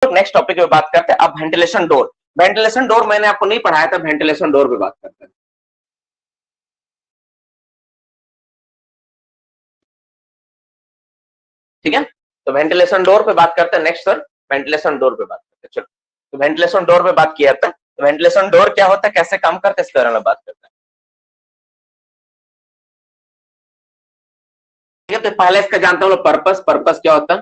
Next topic पे बात करते हैं अब वेंटिलेशन डोर। वेंटिलेशन डोर मैंने आपको नहीं पढ़ाया था, वेंटिलेशन डोर पे बात करते हैं। ठीक है, तो वेंटिलेशन डोर पे बात करते हैं नेक्स्ट सर, वेंटिलेशन डोर पे बात करते हैं। चलो, तो वेंटिलेशन डोर पे बात किया था, तो वेंटिलेशन डोर क्या होता है, कैसे काम करते हैं, इसके बारे में बात करते हैं। ठीक है, तो पहले इसका जानते हो पर्पस। पर्पस क्या होता है,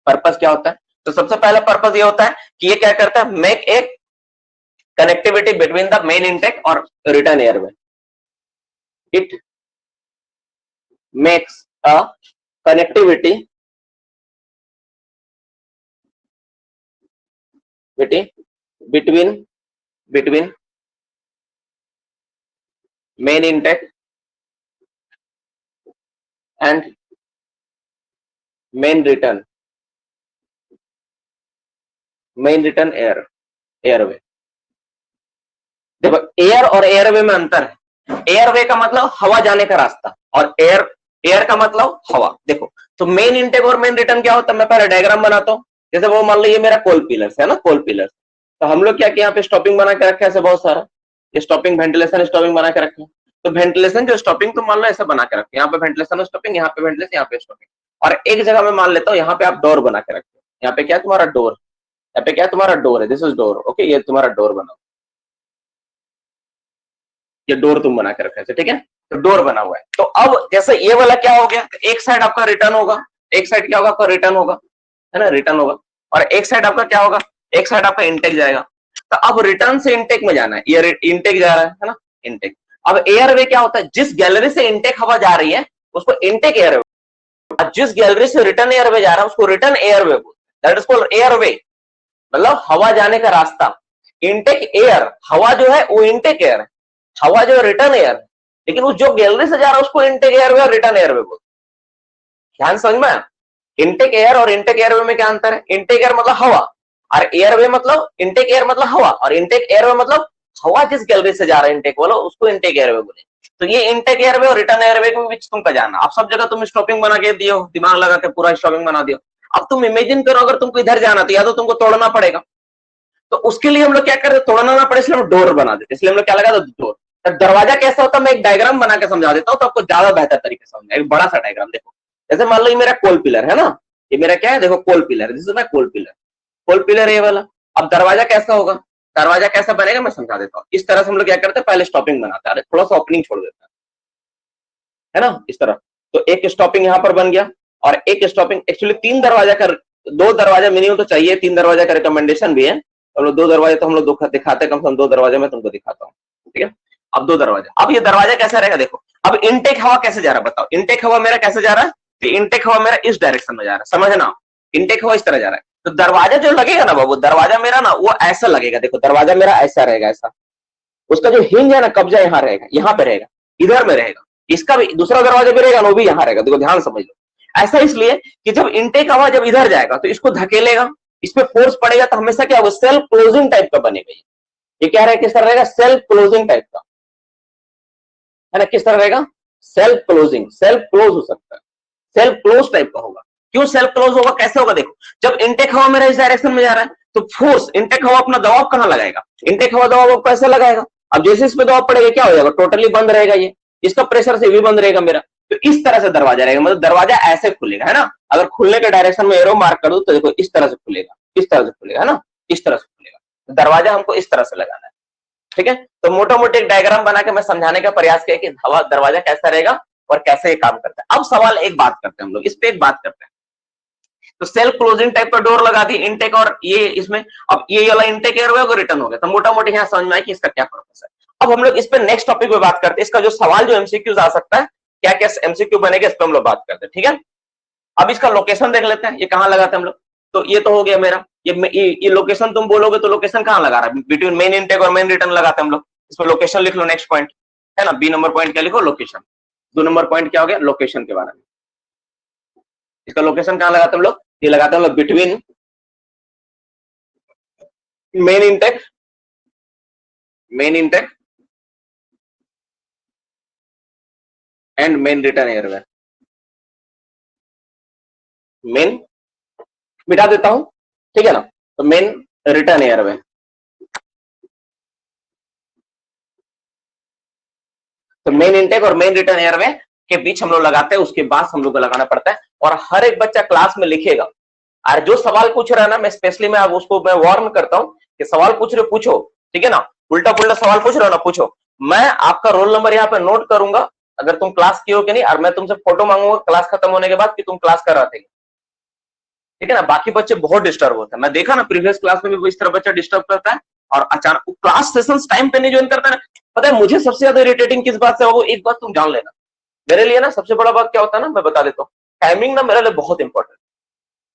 पर्पस क्या होता है? तो सबसे पहला पर्पस ये होता है कि ये क्या करता है, make a connectivity between the main intake और return airway. It makes a connectivity between main intake and main return airway. देखो, एयर और एयरवे में अंतर है। एयरवे का मतलब हवा जाने का रास्ता, और एयर का मतलब हवा। देखो, तो मेन इंटेक और मेन रिटर्न क्या होता है, मैं पहले डायग्राम बनाता हूँ। जैसे वो मान लो ये मेरा कोल पिलर्स है ना, कोल पिलर्स। तो हम लोग क्या किया, यहाँ पे स्टॉपिंग बना के रखे ऐसे बहुत सारा, ये स्टॉपिंग वेंटिलेशन स्टॉपिंग बना के रखे। तो वेंटिलेशन जो स्टॉपिंग तो मान लो ऐसे बना के रखे, यहाँ पे वेंटिलेशन स्टॉपिंग, यहाँ पे वेंटिलेशन, यहाँ पे स्टॉपिंग। और एक जगह में मान लेता हूँ यहाँ पे आप डोर बना के रखे, यहाँ पे क्या तुम्हारा डोर, यहाँ पे क्या तुम्हारा डोर है, दिस इज डोर। ओके, ये तुम्हारा डोर बना, ये डोर तुम बना के रखे थे। ठीक है, तो डोर बना हुआ है। तो अब जैसे ये वाला क्या हो गया, एक साइड आपका रिटर्न होगा, एक साइड क्या होगा आपका रिटर्न होगा, है ना, रिटर्न होगा। और एक साइड आपका क्या होगा, एक साइड आपका इंटेक जाएगा। तो अब रिटर्न से इंटेक में जाना है, ये इंटेक जा रहा है ना, इंटेक। अब एयरवे क्या होता है, जिस गैलरी से इंटेक हवा जा रही है उसको इंटेक एयरवे, जिस गैलरी से रिटर्न एयरवे जा रहा है उसको return airway, that is called airway, मतलब हवा जाने का रास्ता। इंटेक एयर, हवा जो है वो इंटेक एयर है, हवा जो है रिटर्न एयर, लेकिन वो जो गैलरी से जा रहा है उसको इंटेक एयरवे और रिटर्न एयरवे बोलते हैं। ध्यान समझ में, इंटेक एयर और इंटेक एयरवे में क्या अंतर है? इंटेक एयर मतलब हवा, और एयरवे मतलब, इंटेक एयर मतलब हवा, और इंटेक एयरवे मतलब हवा जिस गैलरी से जा रहा है इंटेक वाला उसको इंटेक एयरवे बोले। तो ये इंटेक एयरवे और रिटर्न एयरवे के बीच तुमका जानना। आप सब जगह तुम स्टॉपिंग बना के दियो, दिमाग लगा के पूरा स्टॉपिंग बना दियो। अब तुम इमेजिन करो अगर तुमको इधर जाना तो या तो तुमको तोड़ना पड़ेगा, तो उसके लिए हम लोग क्या करते, तोड़ना ना पड़े इसलिए हम डोर बना देते, इसलिए हम लोग क्या लगा देते, डोर। तो दरवाजा कैसा होता है, मैं एक डायग्राम बना के समझा देता हूँ तो आपको ज्यादा बेहतर तरीके से समझ। एक बड़ा सा डायग्राम देखो, जैसे मान लो ये मेरा कोल पिलर है ना, ये मेरा क्या है, देखो coal pillar, this is my coal pillar, coal pillar ये वाला। अब दरवाजा कैसा होगा, दरवाजा कैसा बनेगा मैं समझा देता हूँ। इस तरह से हम लोग क्या करते हैं, पहले स्टॉपिंग बनाते हैं, थोड़ा सा ओपनिंग छोड़ देते हैं, है ना, इस तरह। तो एक स्टॉपिंग यहाँ पर बन गया, और एक स्टॉपिंग, एक्चुअली तीन दरवाजा का, दो दरवाजा मिनिमम तो चाहिए, तीन दरवाजा का रिकमेंडेशन भी है। हम लोग दो दरवाजे तो हम लोग दिखाते हैं, कम से कम दो दरवाजे में तुमको दिखाता हूँ। ठीक है, अब दो दरवाजा। अब ये दरवाजा कैसा रहेगा, देखो अब इनटेक हवा कैसे जा रहा है, बताओ इनटेक हवा मेरा कैसे जा रहा है, तो इनटेक हवा मेरा इस डायरेक्शन में जा रहा है, समझना, इनटेक हवा इस तरह जा रहा है। तो दरवाजा जो लगेगा ना बाबू, दरवाजा मेरा ना वो ऐसा लगेगा, देखो दरवाजा मेरा ऐसा रहेगा, ऐसा। उसका जो हिंज है ना, कब्जा यहाँ रहेगा, यहाँ पे रहेगा, इधर में रहेगा। इसका भी दूसरा दरवाजा भी रहेगा, वो भी यहाँ रहेगा। देखो ध्यान समझ लो, ऐसा इसलिए कि जब इनटेक हवा जब इधर जाएगा तो इसको धकेलेगा, इस पे फोर्स पड़ेगा, तो हमेशा क्या होगा, सेल्फ क्लोजिंग टाइप का बनेगा। ये क्या रहेगा, किस तरह रहेगा, सेल्फ क्लोजिंग टाइप का, है ना, किस तरह रहेगा, सेल्फ क्लोजिंग, सेल्फ क्लोज हो सकता है, सेल्फ क्लोज टाइप का होगा। क्यों सेल्फ क्लोज होगा, कैसे होगा, देखो जब इनटेक हवा मेरा इस डायरेक्शन में जा रहा है तो फोर्स, इनटेक हवा अपना दबाव कहां लगाएगा, इनटेक हवा दबाव कैसे लगाएगा। अब जैसे इस पे दबाव पड़ेगा क्या हो जाएगा, टोटली बंद रहेगा, ये इसका प्रेशर से भी बंद रहेगा मेरा। तो इस तरह से दरवाजा रहेगा, मतलब दरवाजा ऐसे खुलेगा, है ना। अगर खुलने के डायरेक्शन में एरो मार्क कर दो तो देखो इस तरह से खुलेगा, इस तरह से खुलेगा, है ना, इस तरह से खुलेगा। तो दरवाजा हमको इस तरह से लगाना है। ठीक है, तो मोटा मोटी एक डायग्राम बना के मैं समझाने का प्रयास किया कि हवा दरवाजा कैसा रहेगा और कैसे ये काम करता है। अब सवाल एक बात करते हैं हम लोग, इस पे एक बात करते हैं। तो सेल्फ क्लोजिंग टाइप का डोर लगा दी इनटेक और ये इसमें, अब ये वाला इनटेक एयर होगा रिटर्न हो गया। तो मोटा मोटी यहाँ समझ में आया कि इसका क्या पर्पस है। अब हम लोग इस पे नेक्स्ट टॉपिक पे बात करते हैं, इसका जो सवाल जो एमसीक्यूज आ सकता है, क्या क्या एमसीक्यू बनेगा, इस पे हम लोग बात करते हैं। ठीक है, अब इसका लोकेशन देख लेते हैं, ये कहाँ लगाते हैं हम लोग। तो ये तो हो गया मेरा, ये लोकेशन तुम बोलोगे तो लोकेशन कहाँ लगा रहा है, बिटवीन मेन इनटेक और मेन रिटर्न लगाते हैं हम लोग। इसमें लोकेशन लिख लो, नेक्स्ट पॉइंट है ना, बी नंबर पॉइंट क्या लिखो, लोकेशन। दो नंबर पॉइंट क्या हो गया, लोकेशन के बारे में। इसका लोकेशन कहाँ लगाते हैं हम लोग, ये लगाते हैं हम लोग between main intake, main intake and main return airway, main मिटा देता हूं, ठीक है ना। तो मेन रिटर्न एयरवे, तो मेन इनटेक और मेन रिटर्न एयरवे के बीच हम लोग लगाते हैं, उसके बाद हम लोग को लगाना पड़ता है। और हर एक बच्चा क्लास में लिखेगा, और जो सवाल पूछ रहा है ना, मैं स्पेशली मैं अब उसको मैं वार्न करता हूं कि सवाल पूछ रहे पूछो, ठीक है ना, उल्टा पुल्टा सवाल पूछ रहे हो ना पूछो, मैं आपका रोल नंबर यहाँ पे नोट करूंगा अगर तुम क्लास की हो कि नहीं, और मैं तुमसे फोटो मांगूंगा क्लास खत्म होने के बाद कि तुम क्लास कर रहे थे, ठीक है ना। बाकी बच्चे बहुत डिस्टर्ब होते हैं, मैं देखा ना प्रीवियस क्लास में भी इस तरह बच्चा डिस्टर्ब करता है, और अचानक क्लास सेशन टाइम पे नहीं ज्वाइन करता है। पता है मुझे सबसे ज्यादा इरिटेटिंग किस बात से, वो एक बात तुम जान लेना, मेरे लिए ना सबसे बड़ा बात क्या होता है ना, मैं बता देता हूँ, टाइमिंग ना मेरे लिए बहुत इंपॉर्टेंट।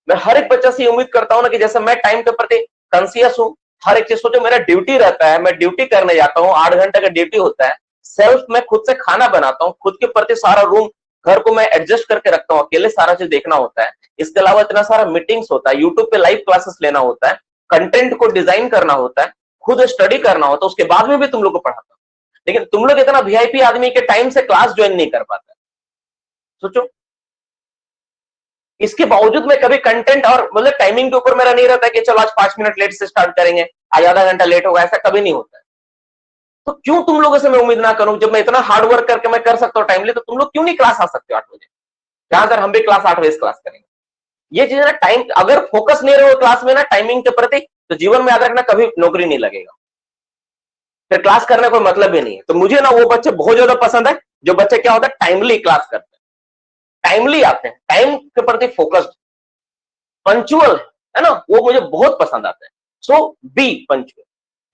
मैं हर एक बच्चा से उम्मीद करता हूं ना कि जैसे मैं टाइम के प्रति कॉन्शियस हूं, हर एक चीज सोचो, मेरा ड्यूटी रहता है, मैं ड्यूटी करने जाता हूँ, 8 घंटे का ड्यूटी होता है, सेल्फ मैं खुद से खाना बनाता हूँ, खुद के प्रति सारा रूम घर को मैं एडजस्ट करके रखता हूँ, अकेले सारा चीज देखना होता है। इसके अलावा इतना सारा मीटिंग्स होता है, यूट्यूब पे लाइव क्लासेस लेना होता है, कंटेंट को डिजाइन करना होता है, खुद स्टडी करना होता है, उसके बाद में भी तुम लोग को पढ़ाता हूँ। लेकिन तुम लोग इतना वीआईपी आदमी के टाइम से क्लास ज्वाइन नहीं कर पाते, सोचो। इसके बावजूद मैं कभी कंटेंट और मतलब टाइमिंग के ऊपर मेरा नहीं रहता कि चलो आज 5 मिनट लेट से स्टार्ट करेंगे, आज आधा घंटा लेट होगा, ऐसा कभी नहीं होता है। तो क्यों तुम लोगों से मैं उम्मीद ना करूं, जब मैं इतना हार्ड वर्क करके मैं कर सकता हूं टाइमली, तो तुम लोग क्यों नहीं क्लास आ सकते हो 8 बजे, जहां सर हम भी क्लास 8 बजे क्लास करेंगे। ये चीज ना, टाइम अगर फोकस नहीं रहो क्लास में ना टाइमिंग के प्रति, तो जीवन में याद रखना कभी नौकरी नहीं लगेगा, फिर क्लास करने कोई मतलब ही नहीं है। तो मुझे ना वो बच्चे बहुत ज्यादा पसंद है जो बच्चे क्या होता है टाइमली क्लास करते हैं, टाइमली आते हैं, टाइम के प्रति फोकस्ड, पंचुअल है ना, वो मुझे बहुत पसंद आता है। सो बी पंचुअल,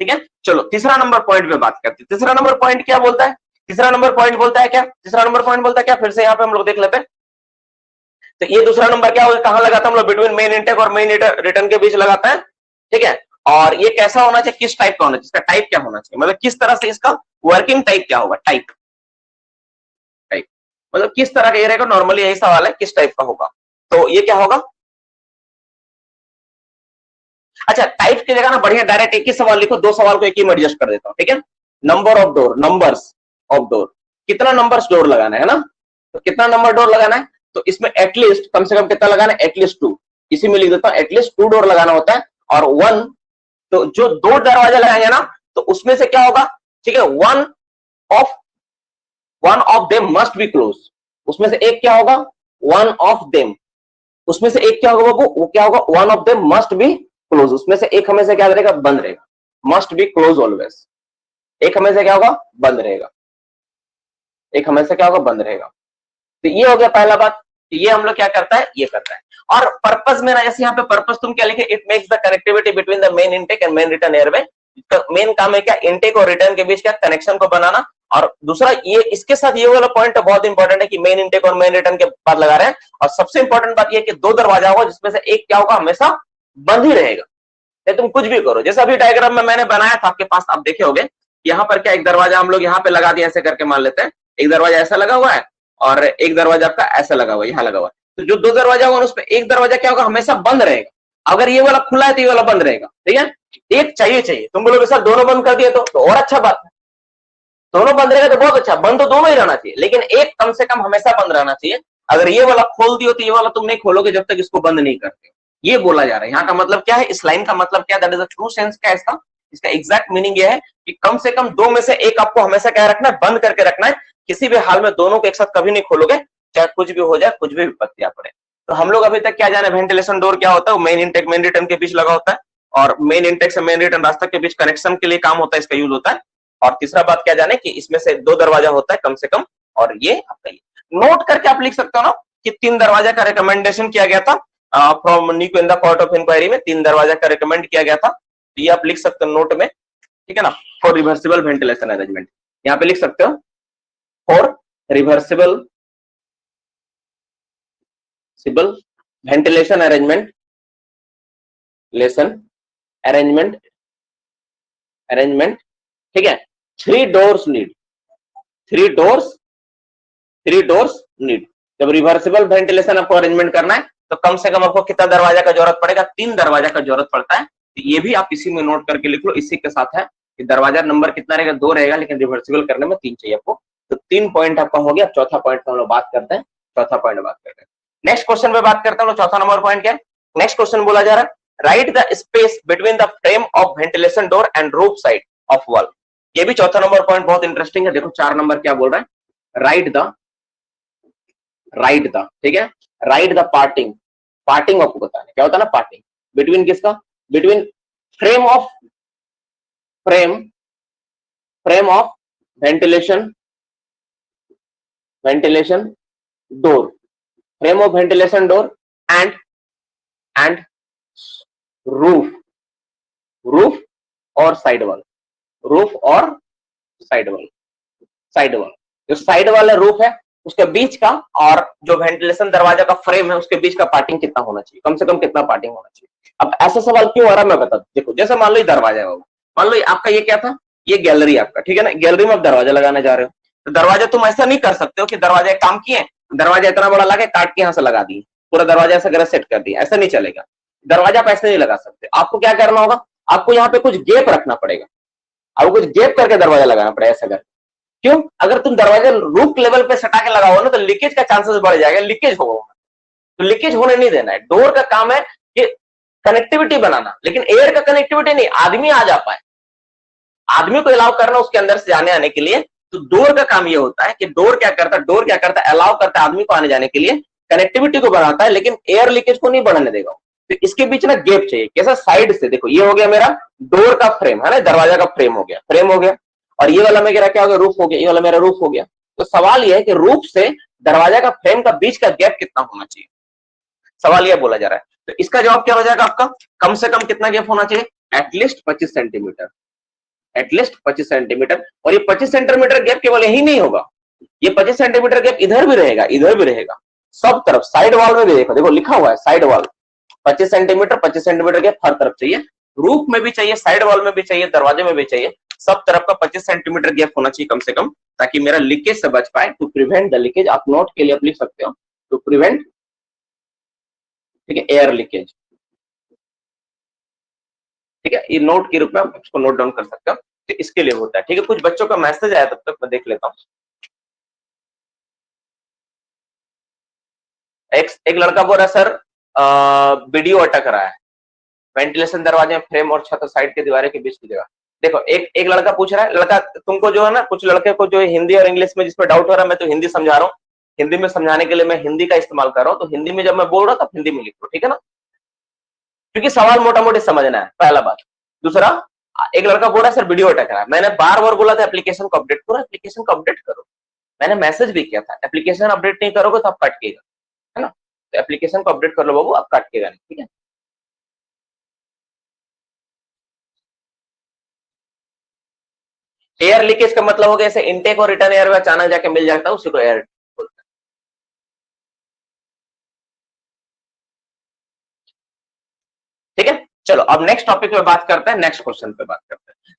ठीक है। चलो तीसरा नंबर पॉइंट पे बात करते हैं। तीसरा नंबर पॉइंट क्या बोलता है, तीसरा नंबर पॉइंट बोलता है क्या, तीसरा नंबर पॉइंट बोलता है क्या, फिर से यहाँ पे हम लोग देख लेते हैं। तो ये दूसरा नंबर क्या होगा, कहां लगाता है हम लोग, बिटवीन मेन इंटेक और मेन रिटर्न के बीच लगाता है, ठीक है। और ये कैसा होना चाहिए, किस टाइप का होना चाहिए, इसका टाइप क्या होना चाहिए, मतलब किस तरह से इसका वर्किंग टाइप क्या होगा, टाइप टाइप मतलब किस तरह का ये रहेगा, नॉर्मली यही सवाल है किस टाइप का होगा। तो ये क्या होगा, अच्छा टाइप की जगह ना बढ़िया डायरेक्ट एक ही सवाल लिखो, दो सवाल को एक ही में एडजस्ट कर देता हूं, ठीक है। Number of door, numbers of door, कितना नंबर्स डोर लगाना है ना, तो कितना नंबर डोर लगाना है, तो इसमें एटलीस्ट कम से कम कितना लगाना है, एटलीस्ट 2, इसी में लिख देता हूं, एटलीस्ट 2 डोर लगाना होता है। और 1, तो जो 2 दरवाजा लगाएंगे ना, तो उसमें से क्या होगा, ठीक है, one of them must be close, उसमें से एक क्या होगा, वन ऑफ देम, उसमें से एक क्या होगा बाबू, वो क्या होगा, one of them must be close, उसमें से एक हमेशा क्या रहेगा, बंद रहेगा, मस्ट बी क्लोज ऑलवेज, एक हमेशा क्या होगा, बंद रहेगा, एक हमेशा क्या होगा, बंद रहेगा। तो ये हो गया पहला बात, ये हम लोग क्या करता है, ये करता है। और पर्पस में ना, जैसे यहाँ पे पर्पस तुम क्या लिखे, it makes the connectivity between the main intake and main return airway, main काम है क्या, इनटेक और रिटर्न के बीच क्या कनेक्शन को बनाना। और दूसरा ये इसके साथ ये वाला पॉइंट बहुत इंपॉर्टेंट है कि मेन इनटेक और मेन रिटर्न के बाद लगा रहे हैं। और सबसे इंपॉर्टेंट बात ये कि 2 दरवाजा होगा जिसमें से एक क्या होगा, हमेशा बंद ही रहेगा, चाहे तुम कुछ भी करो। जैसे अभी डायग्राम में मैंने बनाया था आपके पास, आप देखे होंगे, यहाँ पर क्या एक दरवाजा हम लोग यहाँ पे लगा दिया, ऐसे करके मान लेते हैं, एक दरवाजा ऐसा लगा हुआ है और एक दरवाजा आपका ऐसा लगा हुआ है, यहाँ लगा हुआ है। तो जो 2 दरवाजा होगा उसमें एक दरवाजा क्या होगा, हमेशा बंद रहेगा। अगर ये वाला खुला है तो ये वाला बंद रहेगा, ठीक है। एक चाहिए, तुम बोलोगे सर दोनों बंद कर दिए तो और अच्छा बात है, दोनों बंद रहेगा तो बहुत अच्छा, बंद तो दोनों ही रहना चाहिए, लेकिन एक कम से कम हमेशा बंद रहना चाहिए। अगर ये वाला खोल दियो तो ये वाला तुम नहीं खोलोगे जब तक इसको बंद नहीं करते, ये बोला जा रहा है। यहाँ का मतलब क्या है, इस लाइन का मतलब क्या, that is the true sense क्या है इसका, इसका एग्जैक्ट मीनिंग ये है कि कम से कम 2 में से एक आपको हमेशा क्या रखना है, बंद करके रखना है। किसी भी हाल में दोनों को एक साथ कभी नहीं खोलोगे, चाहे कुछ भी हो जाए, कुछ भी विपत्तियां पड़े। तो हम लोग अभी तक क्या जाने, वेंटिलेशन डोर क्या होता है, मेन इंटेक मेन रिटर्न के बीच लगा होता है, और मेन इंटेक से मेन रिटर्न रास्ता के बीच कनेक्शन के लिए काम होता है, इसका यूज होता है। और तीसरा बात क्या जाने कि इसमें से 2 दरवाजा होता है कम से कम, और ये आपका ये नोट करके आप लिख सकते हो ना कि 3 दरवाजा का रिकमेंडेशन किया गया था from new in the court of inquiry में, 3 दरवाजा का रिकमेंड किया गया था। तो ये आप लिख सकते हो नोट में, ठीक है ना, फॉर रिवर्सिबल वेंटिलेशन अरेंजमेंट, यहाँ पे लिख सकते हो for reversible ventilation arrangement, arrangement, ठीक है। 3 डोर्स नीड, 3 डोर्स नीड। जब रिवर्सिबल वेंटिलेशन आपको अरेंजमेंट करना है तो कम से कम आपको कितना दरवाजा का जरूरत पड़ेगा, 3 दरवाजा का जरूरत पड़ता है। तो ये भी आप इसी में नोट करके लिख लो, इसी के साथ है कि दरवाजा नंबर कितना रहेगा, 2 रहेगा, लेकिन रिवर्सिबल करने में 3 चाहिए आपको। तो 3 पॉइंट आपका हो गया। चौथा पॉइंट हम लोग बात करते हैं, चौथा पॉइंट बात करते हैं। नेक्स्ट क्वेश्चन पे बात करते हैं, चौथा नंबर पॉइंट क्या है, नेक्स्ट क्वेश्चन बोला जा रहा है right the space between the frame of ventilation door and roof side of wall. ये भी चौथा नंबर पॉइंट बहुत इंटरेस्टिंग है। देखो 4 नंबर क्या बोल रहा है, राइट द, ठीक है, राइट द पार्टिंग आपको बताना है, क्या होता है ना पार्टिंग, बिटवीन किसका, between frame of ventilation door, frame of ventilation door and roof और साइड वॉल, जो साइड वाला रूफ है उसके बीच का और जो वेंटिलेशन दरवाजा का फ्रेम है उसके बीच का पार्टिंग कितना होना चाहिए, कम से कम कितना पार्टिंग होना चाहिए। अब ऐसा सवाल क्यों आ रहा है मैं बता दूं। देखो जैसे मान लो ये दरवाजा है, मान लो आपका ये क्या था, ये गैलरी आपका, ठीक है ना, गैलरी में आप दरवाजा लगाने जा रहे हो, तो दरवाजा तुम ऐसा नहीं कर सकते हो कि दरवाजा एक काम किए, दरवाजा इतना बड़ा लगा काट के यहां से लगा दिए, पूरा दरवाजा ऐसा कर सेट कर दिया, ऐसा नहीं चलेगा। दरवाजा आप ऐसे नहीं लगा सकते, आपको क्या करना होगा, आपको यहाँ पे कुछ गैप रखना पड़ेगा, आपको कुछ गैप करके दरवाजा लगाना पड़ेगा ऐसा करके। क्यों, अगर तुम दरवाजा रूफ लेवल पे सटा के लगाओ ना तो लीकेज का चांसेस बढ़ जाएगा, लीकेज होगा, तो लीकेज होने नहीं देना है। डोर का काम है कि कनेक्टिविटी बनाना, लेकिन एयर का कनेक्टिविटी नहीं, आदमी आ जा पाए, आदमी को अलाउ करना उसके अंदर से जाने आने के लिए। तो डोर का काम ये होता है कि डोर क्या करता है, अलाउ करता है आदमी को आने जाने के लिए, कनेक्टिविटी को बनाता है, लेकिन एयर लीकेज को नहीं बढ़ने देगा। तो इसके बीच ना गैप चाहिए, कैसा, साइड से। देखो ये हो गया मेरा डोर का फ्रेम है ना, दरवाजा का फ्रेम हो गया, और ये वाला मेरा क्या हो गया, रूफ हो गया, ये वाला मेरा रूफ हो गया। तो सवाल ये है कि रूफ से दरवाजा का फ्रेम का बीच का गैप कितना होना चाहिए, सवाल यह बोला जा रहा है। तो इसका जवाब क्या हो जाएगा आपका, कम से कम कितना गैप होना चाहिए, एटलीस्ट 25 सेंटीमीटर, एटलीस्ट 25 सेंटीमीटर। और ये 25 सेंटीमीटर गैप केवल यही नहीं होगा, ये 25 सेंटीमीटर गैप इधर भी रहेगा, सब तरफ, साइड वॉल में भी देखो लिखा हुआ है साइड वॉल 25 सेंटीमीटर गैप हर तरफ चाहिए, रूफ में भी चाहिए, साइड वॉल में भी चाहिए, दरवाजे में भी चाहिए, सब तरफ का 25 सेंटीमीटर गैप होना चाहिए कम से कम, ताकि मेरा लीकेज से बच पाए। टू प्रिवेंट द लीकेज, आप नोट के लिए आप लिख सकते हो, टू प्रिवेंट, ठीक है, एयर लीकेज, ठीक है, ये नोट के रूप में आप इसको नोट डाउन कर सकते हो, तो इसके लिए होता है। ठीक है, कुछ बच्चों का मैसेज आया, तब तक मैं देख लेता हूँ। एक लड़का बोल रहा है सर वीडियो अटक रहा है, वेंटिलेशन दरवाजे में फ्रेम और छत और साइड के दीवारें के बीच की जगह। देखो एक लड़का पूछ रहा है, लड़का तुमको जो है ना, कुछ लड़के को जो हिंदी और इंग्लिश में जिसमें डाउट हो रहा है, मैं तो हिंदी समझा रहा हूँ, हिंदी में समझाने के लिए मैं हिंदी का इस्तेमाल कर रहा हूँ, तो हिंदी में जब मैं बोल रहा हूँ तब हिंदी में लिख दो, ठीक है ना, क्योंकि सवाल मोटा मोटी समझना है, पहला बात। दूसरा, एक लड़का बोल रहा है सर वीडियो अटक रहा है, मैंने बार बार बोला था एप्लीकेशन को अपडेट करो, एप्लीकेशन को अपडेट करो, मैंने मैसेज भी किया था, एप्लीकेशन अपडेट नहीं करोगे तो आप कटकेगा, है ना, तो एप्लीकेशन को अपडेट कर लो बाबू, आप कटकेगा नहीं, ठीक है। एयर लीकेज का मतलब हो गया ऐसे इनटेक और रिटर्न एयर में अचानक जाके मिल जाता है, उसी को एयर बोलते हैं। ठीक है, चलो अब नेक्स्ट टॉपिक पे बात करते हैं, नेक्स्ट क्वेश्चन पे बात करते हैं।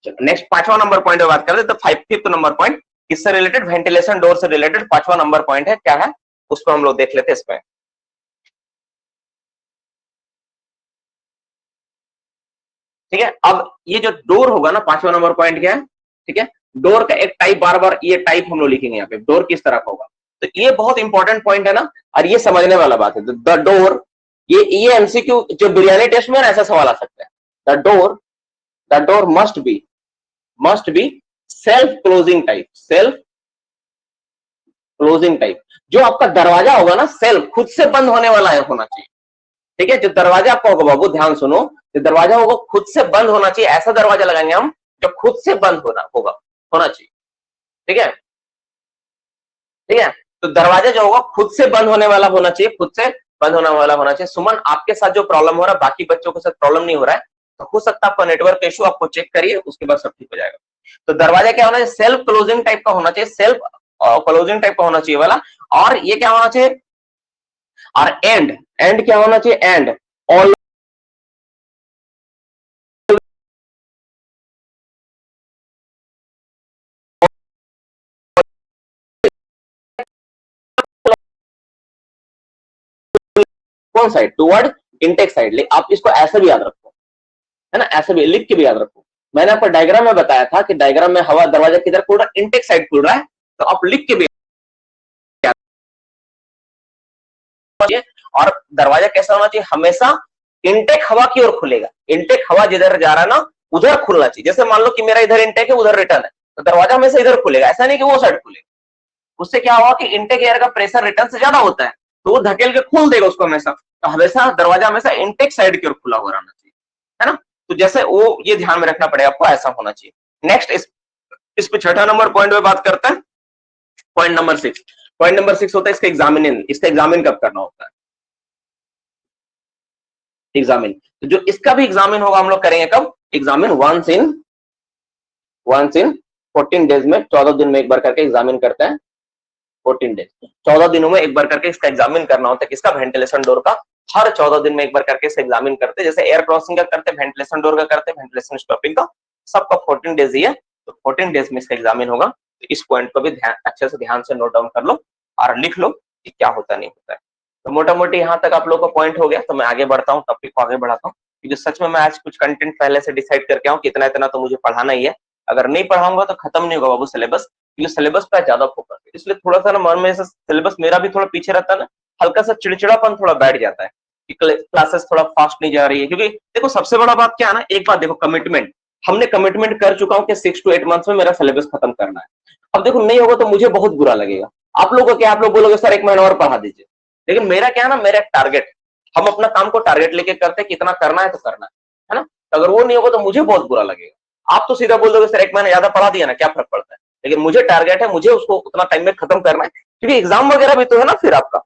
चलो नेक्स्ट 5वां नंबर पॉइंट पे बात करते हैं। तो फिफ्थ नंबर पॉइंट किससे रिलेटेड, वेंटिलेशन डोर से रिलेटेड 5वां नंबर पॉइंट है, क्या है उस पर हम लोग देख लेते हैं इसमें। ठीक है, अब ये जो डोर होगा ना, 5वां नंबर पॉइंट क्या है, ठीक है, डोर का एक टाइप, बार बार ये टाइप हम लोग लिखेंगे यहाँ पे, डोर किस तरह का होगा, तो ये बहुत इंपॉर्टेंट पॉइंट है ना, और ये समझने वाला बात है। द डोर, ये एमसीक्यू जो बिरयानी टेस्ट में ऐसा सवाल आ सकता है, the door must be self closing type, जो आपका दरवाजा होगा ना, सेल्फ खुद से बंद होने वाला है होना चाहिए। ठीक है, जो दरवाजा आपका होगा बाबू ध्यान सुनो, जो दरवाजा होगा खुद से बंद होना चाहिए, ऐसा दरवाजा लगाएंगे हम जो खुद से बंद होना चाहिए। ठीक है, ठीक है, तो दरवाजा जो होगा खुद से बंद होने वाला होना चाहिए, खुद से बंद होने वाला होना चाहिए। सुमन, आपके साथ जो प्रॉब्लम हो रहा है बाकी बच्चों के साथ प्रॉब्लम नहीं हो रहा है, तो हो सकता है आपका नेटवर्क इशू, आपको चेक करिए, उसके बाद सब ठीक हो जाएगा। तो दरवाजा क्या होना चाहिए, सेल्फ क्लोजिंग टाइप का होना चाहिए, सेल्फ क्लोजिंग टाइप का होना चाहिए वाला। और ये क्या होना चाहिए, और एंड क्या होना चाहिए, एंड ऑल कौन साइड, टुवर्ड इंटेक साइड। आप इसको ऐसे भी याद रखो, है ना, ऐसे भी लिख के भी याद रखो। मैंने आपको डायग्राम में बताया था कि डायग्राम में हवा दरवाजा किधर खुल रहा है, इंटेक साइड खुल रहा है, तो आप लिख के भी चाहिए और दरवाजा कैसा होना चाहिए, हमेशा इनटेक हवा की ओर खुलेगा। इनटेक हवा जिधर जा रहा है ना उधर खुलना चाहिए। जैसे मान लो कि मेरा इधर इनटेक है, उधर रिटर्न है, तो दरवाजा हमेशा इधर खुलेगा, ऐसा नहीं कि वो साइड खुलेगा। उससे क्या होगा कि इनटेक एयर का प्रेशर रिटर्न से ज्यादा होता है, तो वो धकेल के खोल देगा उसको हमेशा। तो हमेशा दरवाजा हमेशा इनटेक साइड की ओर खुला हुआ रहना चाहिए, है ना। तो जैसे वो ये ध्यान में रखना पड़ेगा आपको, ऐसा होना चाहिए। नेक्स्ट इस पे छठा नंबर पॉइंट पे बात करते हैं, पॉइंट नंबर 6। पॉइंट नंबर 6 होता है इसका एग्जामिन। इसका एग्जामिन कब करना होता है, एग्जामिन। तो जो इसका भी एग्जामिन होगा हम लोग करेंगे कब, एग्जामिन वंस इन 14 डेज में, 14 दिन में एक बार करके एग्जामिन करते हैं। 14 डेज, 14 दिनों में एक बार करके इसका एग्जामिन करना होता है। किसका, वेंटिलेशन डोर का। हर 14 दिन में एक बार करके इसका एग्जामिन करते हैं। जैसे एयर क्रॉसिंग का करते हैं, वेंटिलेशन डोर का करते हैं, वेंटिलेशन स्टॉपिंग का, सबका 14 डेज ही है। तो 14 डेज में इसका एग्जामिन होगा। तो इस पॉइंट को भी अच्छे से ध्यान से नोट डाउन कर लो और लिख लो कि क्या होता नहीं होता है। तो मोटा मोटी यहाँ तक आप लोगों का पॉइंट हो गया। तो मैं आगे बढ़ता हूँ, टॉपिक को आगे बढ़ाता हूँ, क्योंकि सच में मैं आज कुछ कंटेंट पहले से डिसाइड करके आऊँ कि इतना इतना तो मुझे पढ़ाना ही है। अगर नहीं पढ़ाऊंगा तो खत्म नहीं होगा बाबू सिलेबस, क्योंकि सिलेबस पे ज्यादा फोकस है। इसलिए थोड़ा सा ना मन में से सिलेबस मेरा भी थोड़ा पीछे रहता है ना, हल्का सा चिड़चिड़ापन थोड़ा बैठ जाता है कि क्लासेस थोड़ा फास्ट नहीं जा रही है। क्योंकि देखो सबसे बड़ा बात क्या है ना, एक बात देखो, कमिटमेंट। हमने कमिटमेंट कर चुका हूं कि 6 to 8 मंथ्स में मेरा सिलेबस खत्म करना है। अब देखो नहीं होगा तो मुझे बहुत बुरा लगेगा। आप लोगों को क्या, आप लोग बोलोगे सर 1 महीना और पढ़ा दीजिए, लेकिन मेरा क्या है ना, मेरा एक टारगेट, हम अपना काम को टारगेट लेके करते हैं, कितना करना है तो करना है ना। तो अगर वो नहीं होगा तो मुझे बहुत बुरा लगेगा। आप तो सीधा बोल दोगे सर 1 महीना ज्यादा पढ़ा दिया ना, क्या फर्क पड़ता है, लेकिन मुझे टारगेट है, मुझे उसको उतना टाइम में खत्म करना है, क्योंकि एग्जाम वगैरह भी तो है ना फिर आपका।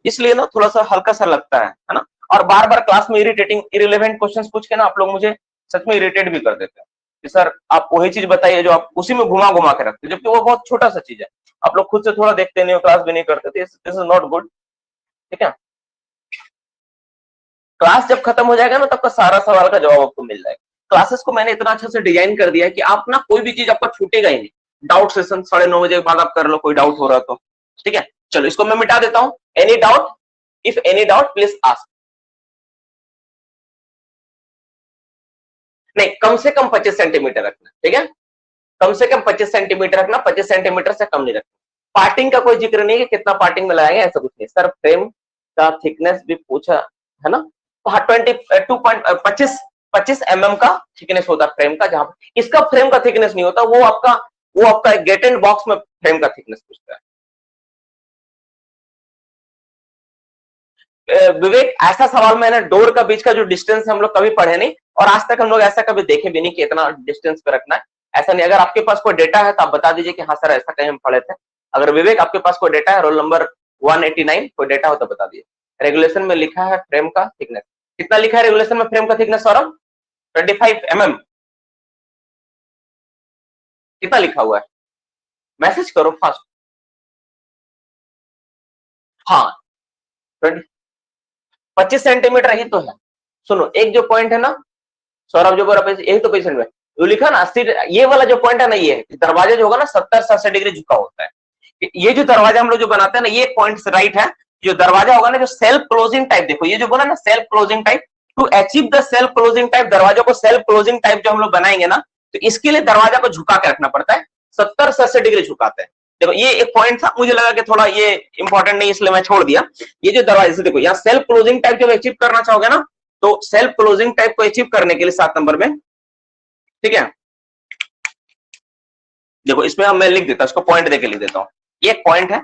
इसलिए ना थोड़ा सा हल्का सा लगता है ना। और बार बार क्लास में इरिटेटिंग इरिलेवेंट क्वेश्चंस पूछ के ना आप लोग मुझे सच में इरिटेट भी कर देते हैं कि सर आप वही चीज बताइए जो आप उसी में घुमा घुमा के रखते हैं, जबकि वो बहुत छोटा सा चीज है। आप लोग खुद से थोड़ा देखते नहीं हो, क्लास भी नहीं करते, दिस इज नॉट गुड, ठीक है। क्लास जब खत्म हो जाएगा ना तब का सारा सवाल का जवाब आपको मिल जाएगा। क्लासेस को मैंने इतना अच्छा से डिजाइन कर दिया है कि आप ना कोई भी चीज आपका छूटेगा ही नहीं। डाउट सेशन 9:30 बजे के बाद आप कर लो, कोई डाउट हो रहा तो, ठीक है। चलो इसको मैं मिटा देता हूं। Any doubt, if any doubt please ask. नहीं, कम से कम 25 सेंटीमीटर रखना, ठीक है। कम से कम 25 सेंटीमीटर रखना, 25 सेंटीमीटर से कम नहीं रखना। पार्टिंग का कोई जिक्र नहीं है कि कितना पार्टिंग में लगाएंगे, ऐसा कुछ नहीं। सर फ्रेम का थिकनेस भी पूछा है ना, तो हाँ 25 mm का थिकनेस होता है फ्रेम का। जहां इसका फ्रेम का थिकनेस नहीं होता, वो आपका गेट एंड बॉक्स में फ्रेम का थिकनेस पूछता है। विवेक ऐसा सवाल मैंने डोर का बीच का जो डिस्टेंस हम लोग कभी पढ़े नहीं, और आज तक हम लोग ऐसा कभी देखे भी नहीं कि इतना डिस्टेंस पे रखना है, ऐसा नहीं। अगर आपके पास कोई डेटा है तो आप बता दीजिए कि हाँ सर ऐसा कहीं हम पढ़े थे। अगर विवेक आपके पास कोई डेटा है, रोल नंबर 189 कोई डेटा हो तो बता दीजिए। रेगुलेशन में लिखा है फ्रेम का थिकनेस, कितना लिखा है रेगुलेशन में फ्रेम का थिकनेस सौरभ? 25 mm। कितना लिखा हुआ है, मैसेज करो फास्ट। हाँ 25 सेंटीमीटर ही तो है। सुनो एक जो पॉइंट है ना सौरभ, जो बोला यही तो पेशेंट में जो लिखा ना, ये वाला जो पॉइंट है ना, ये दरवाजा जो होगा ना 70-80 डिग्री झुका होता है। ये जो दरवाजा हम लोग जो बनाते हैं ना, ये पॉइंट राइट है। जो दरवाजा होगा ना जो सेल्फ क्लोजिंग टाइप, देखो ये जो बोला ना self closing type, to achieve the self closing type, दरवाजा को सेल्फ क्लोजिंग टाइप जो हम लोग बनाएंगे ना, तो इसके लिए दरवाजा को झुका के रखना पड़ता है। 70-80 डिग्री झुकाते हैं। देखो ये एक पॉइंट था, मुझे लगा कि थोड़ा ये इंपॉर्टेंट नहीं, इसलिए मैं छोड़ दिया। ये जो दरवाजे से देखो यहाँ सेल्फ क्लोजिंग टाइप जब अचीव करना चाहोगे ना, तो सेल्फ क्लोजिंग टाइप को अचीव करने के लिए 7 नंबर में, ठीक है, देखो इसमें मैं लिख देता हूं, इसको पॉइंट देके लिख देता हूं। ये एक पॉइंट है,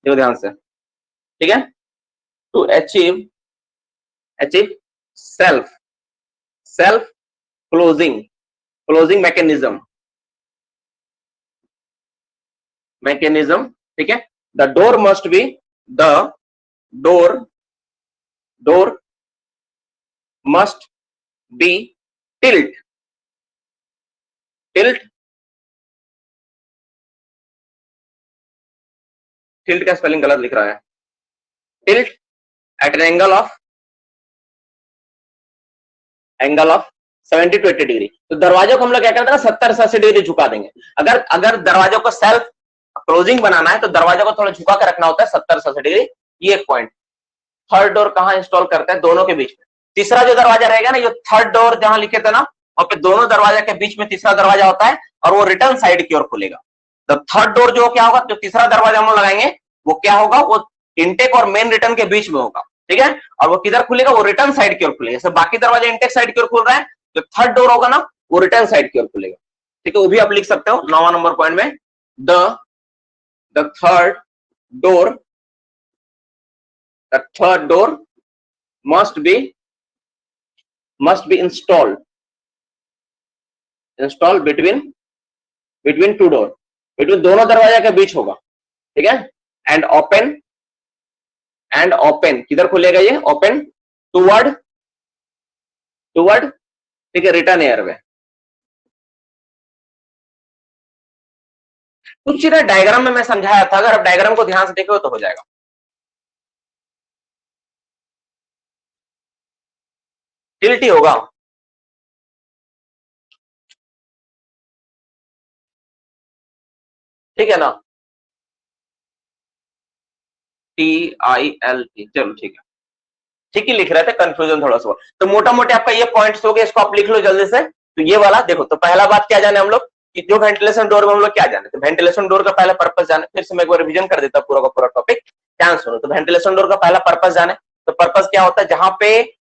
देखो ध्यान से, ठीक है। To achieve self closing mechanism, ठीक है। The door must be the door must be tilt का स्पेलिंग गलत लिख रहा है। Tilt at an angle of 70 to 80 degree. तो दरवाजों को हम लोग क्या करते हैं, 70-80 डिग्री झुका देंगे। अगर दरवाजों को सेल्फ क्लोजिंग बनाना है तो दरवाजा को थोड़ा झुका कर रखना होता है 70-80 डिग्री। ये एक पॉइंट। थर्ड डोर कहां इंस्टॉल करते हैं, दोनों के बीच में। तीसरा जो दरवाजा रहेगा ना, ये थर्ड डोर जहां लिखे थे ना, और फिर दोनों दरवाजा के बीच में तीसरा दरवाजा होता है, और वो रिटर्न साइड की ओर खुलेगा। द थर्ड डोर जो क्या होगा, जो तीसरा दरवाजा हम लोग लगाएंगे वो क्या होगा, वो इनटेक और मेन रिटर्न के बीच में होगा, ठीक है। और वो किधर खुलेगा, वो रिटर्न साइड की ओर खुलेगा। जैसे बाकी दरवाजा इनटेक साइड की ओर खुल रहा है, जो थर्ड डोर होगा ना वो रिटर्न साइड की ओर खुलेगा, ठीक है। वो भी आप लिख सकते हो 9वां नंबर पॉइंट में, the third door, the third door must be installed between two door, between दोनों दरवाजा के बीच होगा, ठीक है। एंड ओपन किधर खुलेगा, ये ओपन टूवर्ड, ठीक है, रिटर्न एयरवे। कुछ चीजें डायग्राम में मैं समझाया था, अगर आप डायग्राम को ध्यान से देखो तो हो जाएगा। टिल्टी होगा, ठीक है ना, TILT, चलो ठीक है, ठीक ही लिख रहे थे, कंफ्यूजन थोड़ा सा। तो मोटा मोटे आपका ये पॉइंट्स हो गए, इसको आप लिख लो जल्दी से। तो ये वाला देखो, तो पहला बात क्या जाने हम लोग कि जो वेंटिलेशन डोर में हम लोग क्या जाने, तो वेंटिलेशन डोर का पहला पर्पस जाने, फिर से मैं एक बार रिवीजन कर देता पूरा का पूरा टॉपिक, ध्यान सुनो। तो वेंटिलेशन डोर का पहला पर्पस जाने, तो पर्पस क्या होता है, जहां पे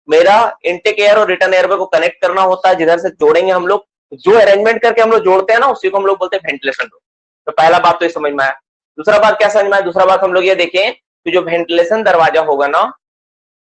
मेरा इनटेक एयर और रिटर्न एयर को कनेक्ट करना होता है, जिधर से जोड़ेंगे हम लोग, जो अरेंजमेंट करके हम लोग जोड़ते हैं ना, उसी को हम लोग बोलते हैं वेंटिलेशन डोर। तो पहला बात तो ये समझ में आया। दूसरा बात क्या समझ में आया, दूसरा बात हम लोग ये देखें कि जो वेंटिलेशन दरवाजा होगा ना,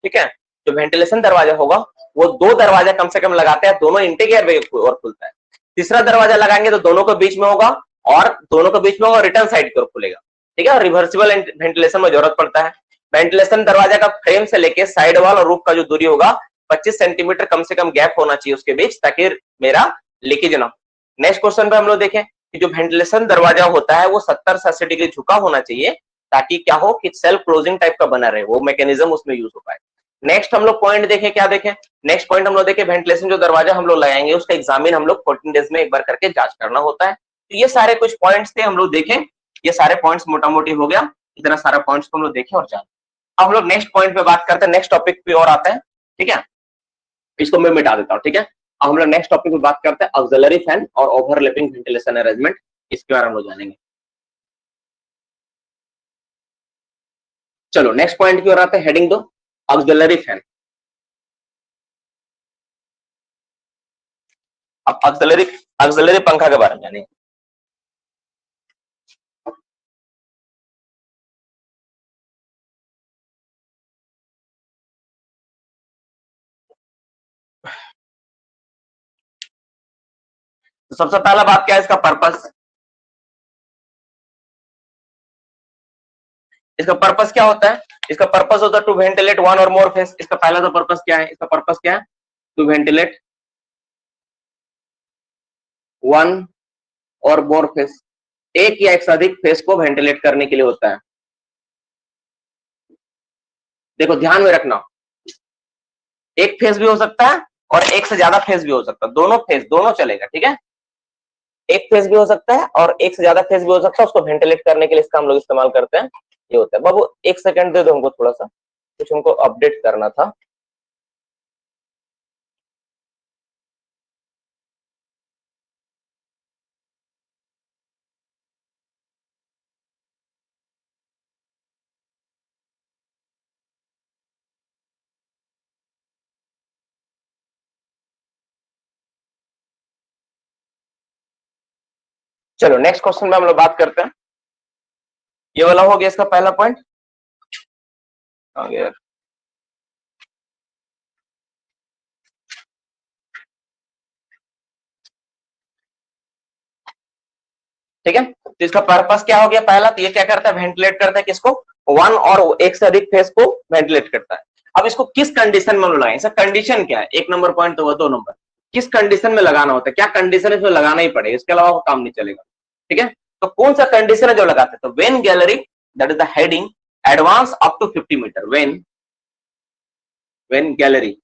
ठीक है, जो वेंटिलेशन दरवाजा होगा वो दो दरवाजा कम से कम लगाते हैं, दोनों इनटेक एयर और खुलता है। तीसरा दरवाजा लगाएंगे तो दोनों के बीच में होगा, और दोनों के बीच में होगा, रिटर्न साइड की ओर खुलेगा, ठीक है। और रिवर्सिबल वेंटिलेशन में जरूरत पड़ता है। वेंटिलेशन दरवाजा का फ्रेम से लेके साइड वॉल और रूफ का जो दूरी होगा 25 सेंटीमीटर कम से कम गैप होना चाहिए उसके बीच, ताकि मेरा लीकेज ना हो। नेक्स्ट क्वेश्चन पे हम लोग देखें कि जो वेंटिलेशन दरवाजा होता है वो 70 से 80 डिग्री झुका होना चाहिए, ताकि क्या हो कि सेल्फ क्लोजिंग टाइप का बना रहे, वो मैकेनिज्म उसमें यूज हो पाए। नेक्स्ट हम लोग पॉइंट देखें, क्या देखें, नेक्स्ट पॉइंट हम लोग देखें, वेंटिलेशन जो दरवाजा हम लोग लगाएंगे उसका एग्जामिन हम लोग 14 डेज में एक बार करके जांच करना होता है। तो ये सारे कुछ पॉइंट्स थे, हम लोग देखें, ये सारे पॉइंट्स मोटा मोटी हो गया, इतना सारा पॉइंट्स को हम लोग देखें और जान। अब हम लोग नेक्स्ट पॉइंट पे बात करते हैं, नेक्स्ट टॉपिक पे और आते हैं, ठीक है। इसको मैं मिटा देता हूँ, ठीक है। अब हम लोग नेक्स्ट टॉपिक पे बात करते हैं, ऑक्सिलरी फैन और ओवरलैपिंग वेंटिलेशन अरेंजमेंट, इसके बारे में हम लोग जानेंगे। चलो नेक्स्ट पॉइंट की ओर आते हैं, हेडिंग दो, ऑक्सिलरी फैन। अब ऑक्सिलरी पंखा के बारे में जानेंगे। तो सबसे पहला बात क्या है, इसका पर्पस। इसका पर्पस क्या होता है, इसका पर्पस होता है टू वेंटिलेट वन और मोर फेस। इसका पहला तो पर्पस क्या है, इसका पर्पस क्या है, टू वेंटिलेट वन और मोर फेस, एक या एक से अधिक फेस को वेंटिलेट करने के लिए होता है। देखो ध्यान में रखना, एक फेस भी हो सकता है और एक से ज्यादा फेस भी हो सकता है, दोनों फेस दोनों चलेगा, ठीक है। एक फेस भी हो सकता है और एक से ज्यादा फेस भी हो सकता है, उसको वेंटिलेट करने के लिए इसका हम लोग इस्तेमाल करते हैं, ये होता है। बाबू एक सेकंड दे दो हमको, थोड़ा सा कुछ हमको अपडेट करना था। चलो नेक्स्ट क्वेश्चन में हम लोग बात करते हैं, ये वाला हो गया इसका पहला पॉइंट। ठीक है, तो इसका पर्पस क्या हो गया पहला, तो ये क्या करता है, वेंटिलेट करता है किसको, वन और एक से अधिक फेस को वेंटिलेट करता है। अब इसको किस कंडीशन में लगाएं, इसका कंडीशन क्या है, एक नंबर पॉइंट तो वो, दो नंबर किस कंडीशन में लगाना होता है, क्या कंडीशन इसमें लगाना ही पड़ेगा, इसके अलावा काम नहीं चलेगा, ठीक है। तो कौन सा कंडीशन है जो लगाते हैं, तो when gallery, that is the heading, advance up to 50 metre, when gallery,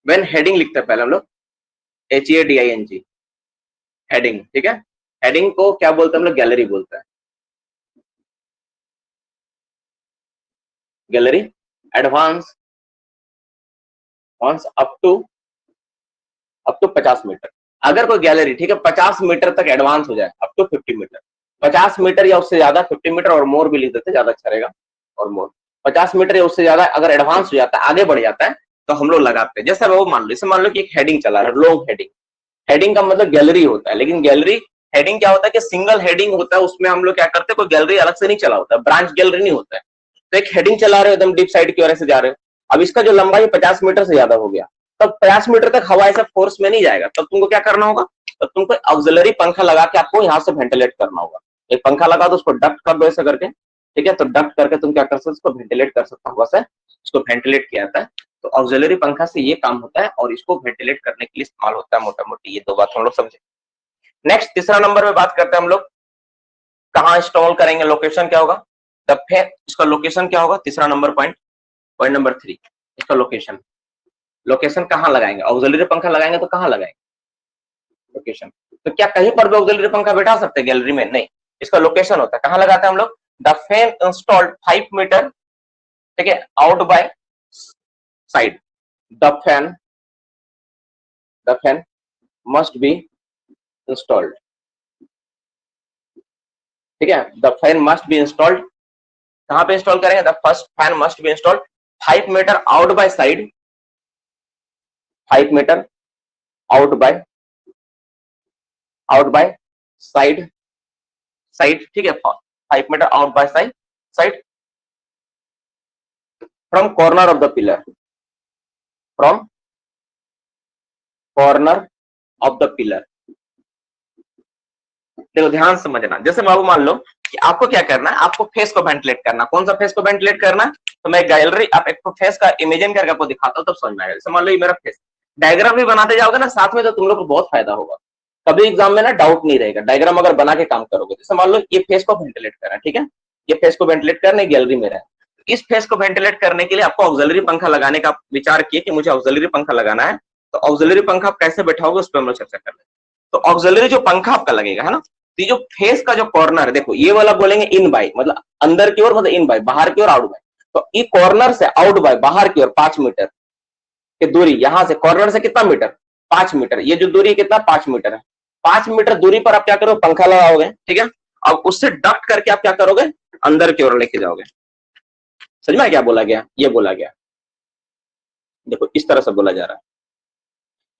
when heading लिखते हैं पहले हम लोग, HEADING, हेडिंग, ठीक है। हेडिंग को क्या बोलते हैं हम लोग, गैलरी बोलते हैं, gallery advance up to 50 metre. अगर कोई गैलरी, ठीक है, 50 मीटर तक एडवांस हो जाए, अप टू 50 मीटर, 50 मीटर या उससे ज्यादा, 50 मीटर और मोर भी लिख देते ज्यादा अच्छा रहेगा, और मोर 50 मीटर या उससे ज्यादा अगर एडवांस हो जाता है, आगे बढ़ जाता है, तो हम लोग लगाते हैं। जैसे वो मान लो कि एक हेडिंग चला रहा है, लॉन्ग हेडिंग। हेडिंग का मतलब गैलरी होता है, लेकिन गैलरी हेडिंग क्या होता है कि सिंगल हेडिंग होता है, उसमें हम लोग क्या करते हैं, कोई गैलरी अलग से नहीं चला होता है, ब्रांच गैलरी नहीं होता है। तो एक हेडिंग चला रहे हो एकदम डीप साइड की ओर से जा रहे हो, अब इसका जो लंबाई 50 मीटर से ज्यादा हो गया, तब 50 मीटर तक हवा ऐसा फोर्स में नहीं जाएगा, तब तुमको क्या करना होगा, तब तुमको ऑक्सिलरी पंखा लगा के आपको यहाँ से वेंटिलेट करना होगा। एक पंखा लगा दो, उसको डक्ट कर दो ऐसा करके, ठीक है, तो डक्ट करके तुम क्या कर सकते हो, उसको वेंटिलेट कर सकते हो, हवा से उसको वेंटिलेट किया जाता है। तो ऑक्सिलरी पंखा से ये काम होता है, और इसको वेंटिलेट करने के लिए इस्तेमाल होता है, मोटा मोटी ये दो बात हम लोग समझे। नेक्स्ट तीसरा नंबर में बात करते हैं हम लोग, कहाँ इंस्टॉल करेंगे, लोकेशन क्या होगा, तब फिर इसका लोकेशन क्या होगा, तीसरा नंबर पॉइंट, पॉइंट नंबर 3, इसका लोकेशन। लोकेशन कहाँ लगाएंगे, ऑक्सिलरी पंखा लगाएंगे तो कहाँ लगाएंगे लोकेशन। तो क्या कहीं पर भी ऑक्सिलरी पंखा बैठा सकते हैं गैलरी में, नहीं, इसका लोकेशन होता है, कहाँ लगाते हैं हम लोग, द फैन इंस्टॉल्ड 5 मीटर, ठीक है, out by side, the fan must be installed, ठीक है, the fan must be installed, कहां पे इंस्टॉल करेंगे, the first fan must be installed 5 metre out by side, 5 metre out by side, ठीक है, 5 metre out by side from corner of the pillar, from corner of the pillar. देखो ध्यान समझना, जैसे बाबू मान लो कि आपको क्या करना है, आपको फेस को वेंटिलेट करना, कौन सा फेस को वेंटिलेट करना है, तो मैं गैलरी आप एक फेस का इमेजिन करके आपको दिखाता हूँ, तब समझ में आएगा। जैसे मान लो ये मेरा फेस, डायग्राम भी बनाते जाओगे ना साथ में, तो तुम लोग को बहुत फायदा होगा, कभी एग्जाम में ना डाउट नहीं रहेगा, डायग्राम अगर बना के काम करोगे। जैसे मान लो ये फेस को वेंटिलेट करना है, ठीक है, ये फेस को वेंटिलेट करना है, गैलरी में है, इस फेस को वेंटिलेट करने के लिए आपको ऑक्सिलरी पंखा लगाने का विचार किए कि मुझे ऑक्सिलरी पंखा लगाना है, तो ऑक्सिलरी पंखा आप कैसे बैठाओगे उस पर हम लोग चर्चा कर लेंगे। तो ऑक्सिलरी जो पंखा आपका लगेगा है ना, तो ये जो फेस का जो कॉर्नर, देखो ये वाला बोलेंगे इन बाय, मतलब अंदर की ओर, मतलब इन बाय, बाहर की ओर आउट बाय, तो ये कॉर्नर से आउट बाय, बाहर की ओर 5 मीटर की दूरी, यहां से कॉर्नर से कितना मीटर, 5 मीटर, ये जो दूरी कितना 5 मीटर है, 5 मीटर दूरी पर आप क्या करोगे, पंखा लगाओगे, ठीक है, अब उससे डक्ट करके आप क्या करोगे, अंदर की ओर लेके जाओगे। समझ में क्या बोला गया, ये बोला गया, देखो इस तरह से बोला जा रहा है,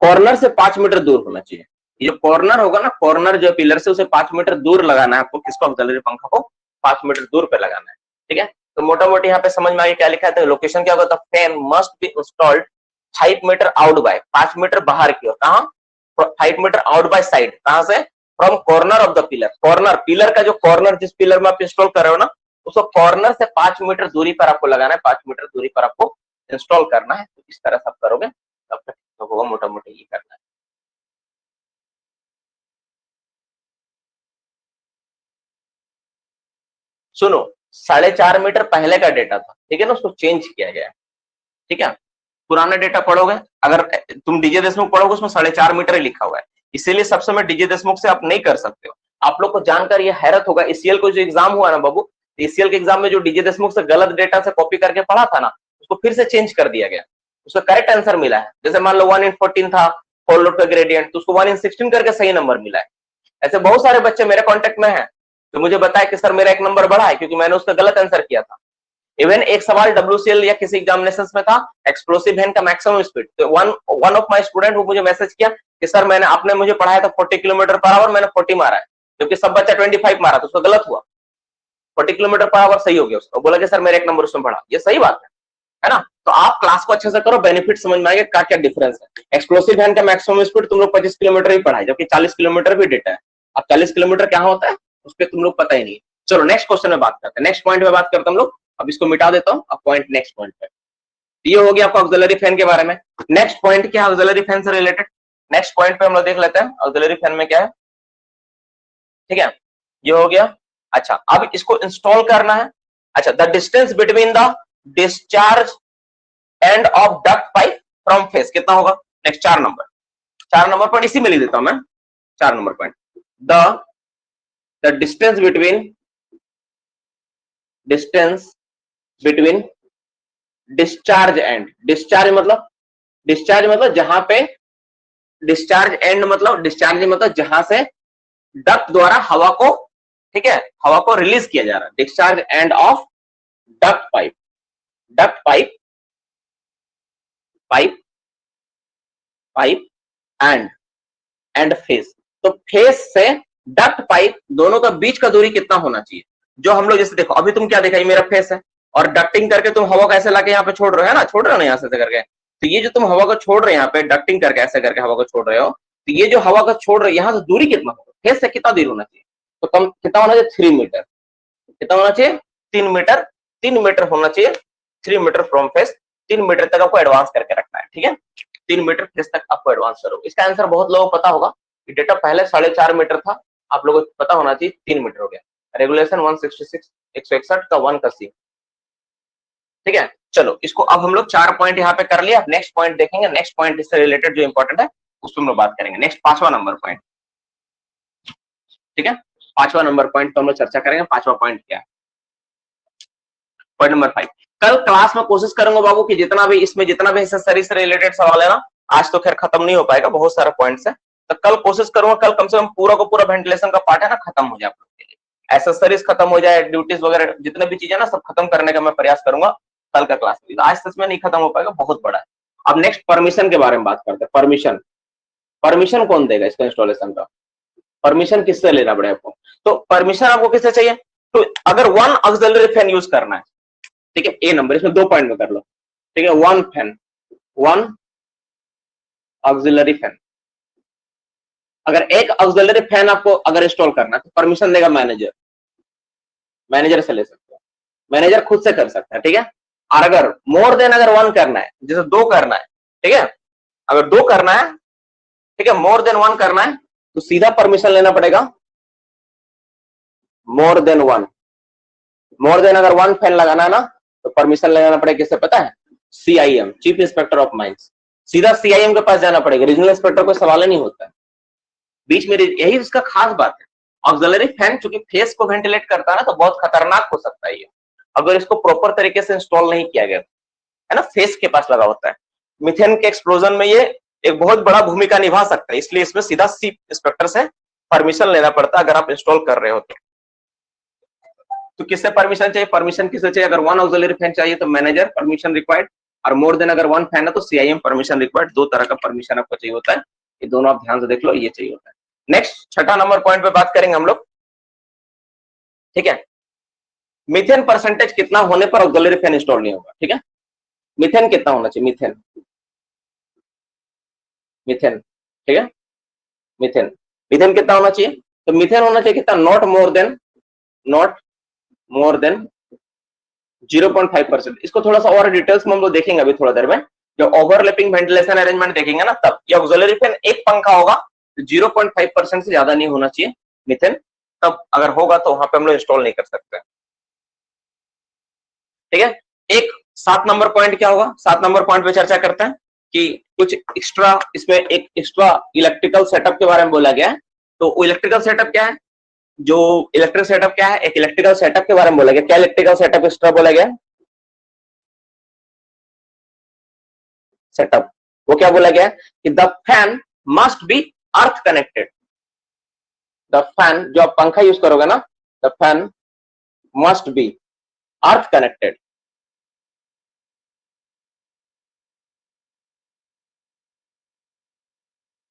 कॉर्नर से 5 मीटर दूर होना चाहिए, ये कॉर्नर होगा ना, कॉर्नर जो पिलर से उसे 5 मीटर दूर लगाना है आपको, किसको, ऑक्सिलरी पंखा को 5 मीटर दूर पे लगाना है, ठीक है। तो मोटा मोटी यहाँ पे समझ में आ गया क्या लिखा है, लोकेशन क्या होगा, fan must be installed 5 metre out by, 5 metre बाहर की ओर, कहाँ, 5 मीटर आउट बाय साइड, कहां से, from corner of the pillar, corner pillar का जो कॉर्नर, जिस पिलर में आप इंस्टॉल कर रहे हो ना, उसको कॉर्नर से 5 मीटर दूरी पर आपको लगाना है, 5 मीटर दूरी पर आपको इंस्टॉल करना है। तो इस तरह से आप करोगे तब तक होगा, मोटा मोटी ये करना है। सुनो, 4.5 मीटर पहले का डेटा था, ठीक है ना, उसको चेंज किया गया, ठीक है, पुराना डेटा पढ़ोगे, अगर तुम डीजे देशमुख पढ़ोगे उसमें 4.5 मीटर ही लिखा हुआ है, इसीलिए सब समय डीजे देशमुख से आप नहीं कर सकते हो। आप लोग को जानकर ये हैरत होगा, ईसीएल को जो एग्जाम हुआ ना बाबू, ईसीएल के एग्जाम में जो डीजे देशमुख से गलत डेटा से कॉपी करके पढ़ा था ना, उसको फिर से चेंज कर दिया गया, उसका करेक्ट आंसर मिला है। जैसे मान लो 1 in 14 था फॉर लोड का ग्रेडियंट, तो उसको 1 in 16 करके सही नंबर मिला है। ऐसे बहुत सारे बच्चे मेरे कॉन्टेक्ट में है तो मुझे बताया कि सर मेरा 1 नंबर बढ़ा है क्योंकि मैंने उसका गलत आंसर किया था। इवन एक सवाल WCL या किसी एग्जामिनेशन में था, एक्सप्लोसिव वैन का मैक्सिमम स्पीड, तो वन ऑफ माय स्टूडेंट वो मुझे मैसेज किया कि सर मैंने, आपने मुझे पढ़ाया था 40 किलोमीटर पर आवर, मैंने 40 मारा है, क्योंकि सब बच्चा 25 मारा, तो उसको गलत हुआ, 40 किलोमीटर पर आवर सही हो गया उसको, बोला कि सर मेरा 1 नंबर उसमें बढ़ा। ये सही बात है ना। तो आप क्लास को अच्छे से करो, बेनिफिट समझ में आएगा क्या क्या डिफरेंस है। एक्सप्लोसिव वैन का मैक्सिमम स्पीड तुम लोग 25 किलोमीटर ही पढ़ाए, जबकि 40 किलोमीटर भी डेटा है। अब 40 किलोमीटर क्या होता है उस पर तुम लोग पता ही नहीं। चलो नेक्स्ट क्वेश्चन में बात करते हैं, नेक्स्ट पॉइंट में बात करते हैं हम लोग। अब इसको मिटा देता हूं, अब पॉइंट नेक्स्ट पॉइंट पे। ये हो गया आपका ऑक्सिलरी फैन के बारे में। नेक्स्ट पॉइंट क्या है ऑक्सिलरी फैन से रिलेटेड, नेक्स्ट पॉइंट पे हम लोग देख लेते हैं ऑक्सिलरी फैन में क्या है। ठीक है, ये हो गया। अच्छा, अब इसको इंस्टॉल करना है। अच्छा, the distance between the discharge end of duct pipe from face कितना होगा। नेक्स्ट 4 नंबर पॉइंट इसी में लिख देता हूं मैं। 4 number point, the distance between discharge and, discharge मतलब जहां पे, डिस्चार्ज एंड मतलब जहां से डक्ट द्वारा हवा को ठीक है, हवा को रिलीज किया जा रहा है, discharge end of duct pipe, duct pipe, pipe, pipe and face. तो फेस से डक्ट पाइप दोनों का बीच का दूरी कितना होना चाहिए, जो हम लोग जैसे देखो अभी तुम क्या देखा, ये मेरा फेस है और डक्टिंग करके तुम हवा कैसे लाके यहाँ पे छोड़ रहे हो, है ना, छोड़ रहे हो ना यहाँ से करके, तो ये जो तुम हवा को छोड़ रहे हो यहाँ पे डक्टिंग करके ऐसे करके हवा को छोड़ रहे हो, तो ये जो हवा को छोड़ रहे हो यहाँ से दूरी कितना होगा, फेस से कितना दूरी होना चाहिए, तो कम कितना होना चाहिए, 3 मीटर, कितना होना चाहिए, 3 मीटर, 3 मीटर होना चाहिए, 3 मीटर फ्रॉम फेस, 3 मीटर तक आपको एडवांस करके रखना है, ठीक है, 3 मीटर फेस तक आपको एडवांस करो। इसका आंसर बहुत लोगों को पता होगा, डेटा पहले 4.5 मीटर था, आप लोगों को पता होना चाहिए 3 मीटर हो गया, रेगुलेशन 166 161 का 1 का सी, ठीक है। चलो इसको अब हम लोग 4 पॉइंट यहाँ पे कर लिया, अब नेक्स्ट पॉइंट देखेंगे, नेक्स्ट पॉइंट इससे रिलेटेड जो इंपॉर्टेंट है उस पर हम लोग बात करेंगे, नेक्स्ट 5वां नंबर पॉइंट, ठीक है, 5वां नंबर पॉइंट तो हम लोग चर्चा करेंगे। 5वां पॉइंट क्या है, पॉइंट नंबर 5। कल क्लास में कोशिश करूंगा बाबू कि जितना भी इसमें जितना भी एक्सेसरी से रिलेटेड सवाल है ना, आज तो खैर खत्म नहीं हो पाएगा, बहुत सारे पॉइंट्स है, तो कल कोशिश करूंगा कल कम से कम पूरा को पूरा वेंटिलेशन का पार्ट है ना खत्म हो जाए, आप लोग के लिए एसेसरीज खत्म हो जाए, ड्यूटीज वगैरह जितने भी चीजें ना सब खत्म करने का मैं प्रयास करूंगा कल का क्लास में, आज सच में नहीं खत्म हो पाएगा, बहुत बड़ा है। अब नेक्स्ट परमिशन के बारे में बात करते हैं, परमिशन, परमिशन कौन देगा इसका इंस्टॉलेशन का, परमिशन किससे लेना पड़ेगा आपको, तो परमिशन आपको किससे चाहिए, तो अगर 1 ऑक्सिलरी फैन यूज करना है, ठीक है, ए नंबर, इसमें 2 पॉइंट में कर लो, ठीक है, 1 फैन, 1 ऑक्सिलरी फैन, अगर एक ऑक्सिलरी फैन आपको अगर इंस्टॉल करना है तो परमिशन देगा मैनेजर, मैनेजर से ले सकते हो, मैनेजर खुद से कर सकता है, ठीक है। और अगर मोर देन अगर 1 करना है, जैसे 2 करना है, ठीक है, अगर 2 करना है, ठीक है, मोर देन 1 करना है तो सीधा परमिशन लेना पड़ेगा मोर देन 1, मोर देन अगर 1 फैन लगाना है ना तो परमिशन लेना पड़ेगा, किससे पता है, CIM, chief inspector of mines, सीधा सीआईएम के पास जाना पड़ेगा, रीजनल इंस्पेक्टर कोई सवाल ही नहीं होता है बीच में, यही उसका खास बात है। ऑक्सिलरी फैन चूंकि फेस को वेंटिलेट करता है ना तो बहुत खतरनाक हो सकता है ये, अगर इसको प्रॉपर तरीके से इंस्टॉल नहीं किया गया, है ना, फेस के पास लगा होता है, मीथेन के एक्सप्लोजन में ये एक बहुत बड़ा भूमिका निभा सकता है, इसलिए इसमें सीधा चीफ इंस्पेक्टर से परमिशन लेना पड़ता है अगर आप इंस्टॉल कर रहे हो तो किससे परमिशन चाहिए, परमिशन किससे चाहिए, अगर 1 ऑक्सिलरी फैन चाहिए तो मैनेजर परमिशन रिक्वायर्ड, और मोर देन अगर 1 फैन है तो सीआईएम परमिशन रिक्वायर्ड, 2 तरह का परमिशन आपको चाहिए होता है, ये दोनों आप ध्यान से देख लो, ये चाहिए होता है। नेक्स्ट 6वां नंबर पॉइंट पे बात करेंगे हम लोग, ठीक है, मीथेन परसेंटेज कितना होने पर ऑक्सिलरी फैन इंस्टॉल नहीं होगा, ठीक है, मीथेन कितना होना चाहिए, मीथेन, मीथेन, ठीक है, मीथेन, मीथेन कितना होना चाहिए, तो मीथेन होना चाहिए कितना, नॉट मोर देन 0.5%। इसको थोड़ा सा और डिटेल्स में हम लोग देखेंगे अभी थोड़ा देर में, जब ओवरलैपिंग वेंटिलेशन अरेंजमेंट देखेंगे ना तब, ये ऑक्सिलरी फैन एक पंखा होगा तो 0.5% से ज्यादा नहीं होना चाहिए मीथेन, तब अगर होगा तो वहां पे हम लोग इंस्टॉल नहीं कर सकते, ठीक है। एक 7 नंबर पॉइंट क्या होगा, 7 नंबर पॉइंट पे चर्चा करते हैं कि कुछ एक्स्ट्रा, इसमें एक एक्स्ट्रा इलेक्ट्रिकल सेटअप के बारे में बोला गया है, तो इलेक्ट्रिकल सेटअप क्या है, जो इलेक्ट्रिक सेटअप क्या है, एक इलेक्ट्रिकल सेटअप के बारे में बोला गया, क्या इलेक्ट्रिकल सेटअप एक्स्ट्रा बोला गया, सेटअप, वो क्या बोला गया कि the fan must B earth connected, the fan जो आप पंखा यूज करोगे ना, the fan must B earth connected,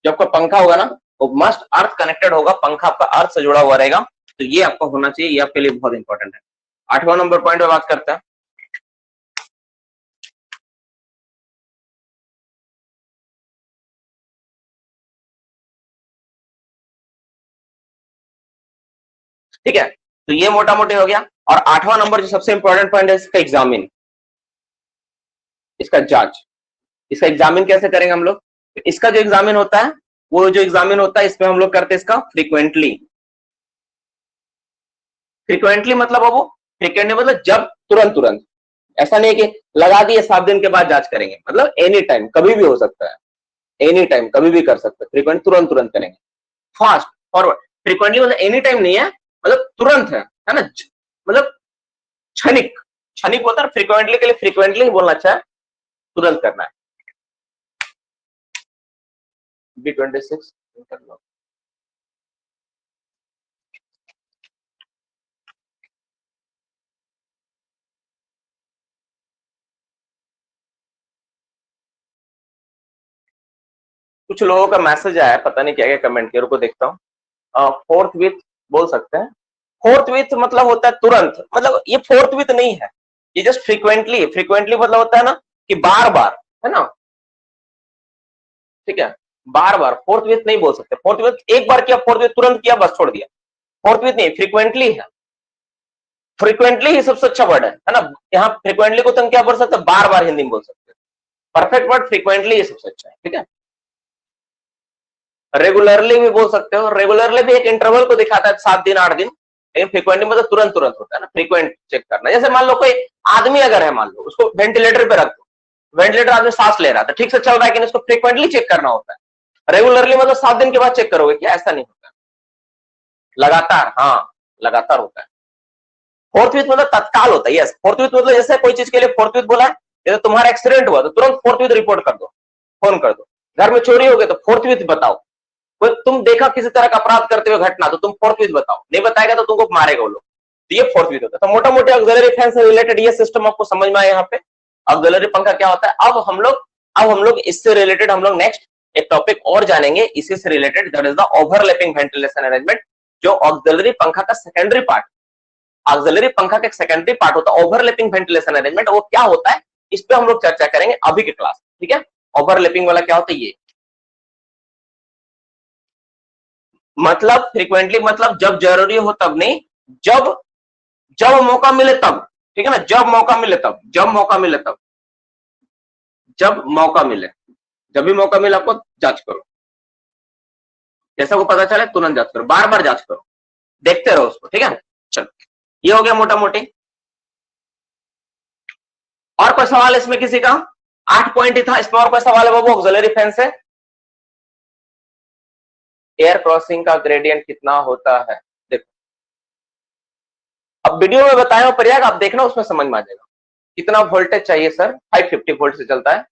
जो आपका पंखा होगा ना वो मस्ट अर्थ कनेक्टेड होगा, पंखा आपका अर्थ से जुड़ा हुआ रहेगा, तो ये आपको होना चाहिए, ये आपके लिए बहुत इंपॉर्टेंट है। 8वां नंबर पॉइंट पे बात करते हैं, ठीक है, तो ये मोटा मोटी हो गया। और 8वां नंबर जो सबसे इंपॉर्टेंट पॉइंट है इसका एग्जामिन, इसका जांच, इसका एग्जामिन कैसे करेंगे हम लोग, इसका जो एग्जामिन होता है, वो जो एग्जामिन होता है इसमें हम लोग करते हैं इसका फ्रीक्वेंटली, फ्रीक्वेंटली मतलब बाबू, फ्रीक्वेंटली मतलब जब, तुरंत तुरंत, ऐसा नहीं है कि लगा दिए 7 दिन के बाद जांच करेंगे, मतलब एनी टाइम कभी भी हो सकता है, एनी टाइम कभी भी कर सकते हैं, फ्रीक्वेंट तुरंत तुरंत करेंगे, फास्ट फॉरवर्ड, फ्रीक्वेंटली मतलब एनी टाइम नहीं है, मतलब तुरंत है ना, मतलब क्षणिक, क्षणिक होता है, फ्रीक्वेंटली के लिए फ्रीक्वेंटली बोलना अच्छा है, तुरंत करना है। B26 कर लो, कुछ लोगों का मैसेज आया, पता नहीं क्या क्या कमेंट किया, रुको देखता हूँ। फोर्थ विथ बोल सकते हैं। फोर्थ विथ मतलब होता है तुरंत, मतलब ये फोर्थ विथ नहीं है, ये जस्ट फ्रीक्वेंटली। फ्रीक्वेंटली मतलब होता है ना कि बार बार, है ना, ठीक है, बार बार। फोर्थ विथ नहीं बोल सकते। फोर्थ विथ एक बार किया, फोर्थ विथ तुरंत किया, बस छोड़ दिया। फोर्थ विथ नहीं, फ्रीक्वेंटली है। फ्रीक्वेंटली ही सबसे अच्छा वर्ड है ना। यहाँ फ्रीक्वेंटली को तुम क्या बोल सकते हो, बार बार हिंदी में बोल सकते हो। परफेक्ट वर्ड फ्रीक्वेंटली ही सबसे अच्छा है, ठीक है। रेगुलरली भी बोल सकते हो। रेगुलरली भी एक इंटरवल को दिखाता है, 7 दिन 8 दिन, लेकिन फ्रीक्वेंटली मतलब तुरंत तुरंत होता है ना। फ्रीक्वेंट चेक करना, जैसे मान लो कोई आदमी अगर है, मान लो उसको वेंटिलेटर पे रख दो, वेंटिलेटर आदमी सांस ले रहा था, ठीक से चल रहा है, लेकिन उसको फ्रीक्वेंटली चेक करना होता है। रेगुलरली मतलब 7 दिन के बाद चेक करोगे क्या, ऐसा नहीं होता। लगातार, हाँ लगातार होता है। फोर्थ विथ मतलब तत्काल होता है। यस, फोर्थ विथ मतलब जैसे कोई चीज के लिए फोर्थ विथ बोला है, जैसे तुम्हारा एक्सीडेंट हुआ तो तुरंत फोर्थ विथ रिपोर्ट कर दो, फोन कर दो। घर में चोरी हो गई तो फोर्थ विथ बताओ। कोई तुम देखा किसी तरह का अपराध करते हुए घटना, तो तुम फोर्थ विथ बताओ, नहीं बताएगा तो तुमको मारेगा वो लोग। तो ये फोर्थ विथ होता है। तो मोटा मोटी ऑक्सिलरी फैन से रिलेटेड ये सिस्टम आपको समझ में आया। यहाँ पे ऑक्सिलरी पंखा क्या होता है। अब हम लोग इससे रिलेटेड हम लोग नेक्स्ट एक टॉपिक और जानेंगे इसी से related, that is the overlapping ventilation arrangement, जो ऑक्सिलरी पंखा का सेकेंडरी पार्ट। ऑक्सिलरी पंखा का एक सेकेंडरी पार्ट होता है ओवरलैपिंग वेंटिलेशन अरेंजमेंट। वो क्या होता है इस पे हम लोग चर्चा करेंगे अभी के क्लास, ठीक है। ओवरलैपिंग वाला क्या होता है, ये मतलब फ्रीक्वेंटली मतलब जब जरूरी हो तब नहीं, जब जब मौका मिले तब, ठीक है ना। जब मौका मिले तब, जब मौका मिले तब, जब मौका मिले, जब भी मौका मिले आपको जांच करो। जैसा को पता चले तुरंत जांच करो, बार बार जांच करो, देखते रहो उसको, ठीक है। चलो, ये हो गया मोटा मोटी। और कोई सवाल इसमें किसी का? 8 पॉइंट ही था, इसमें और कोई सवाल है बाबू ऑक्सिलरी फैन से? एयर क्रॉसिंग का ग्रेडियंट कितना होता है? देखो, अब वीडियो में बताया पर यार आप देखना, उसमें समझ में आ जाएगा। कितना वोल्टेज चाहिए सर? 550 वोल्ट से चलता है।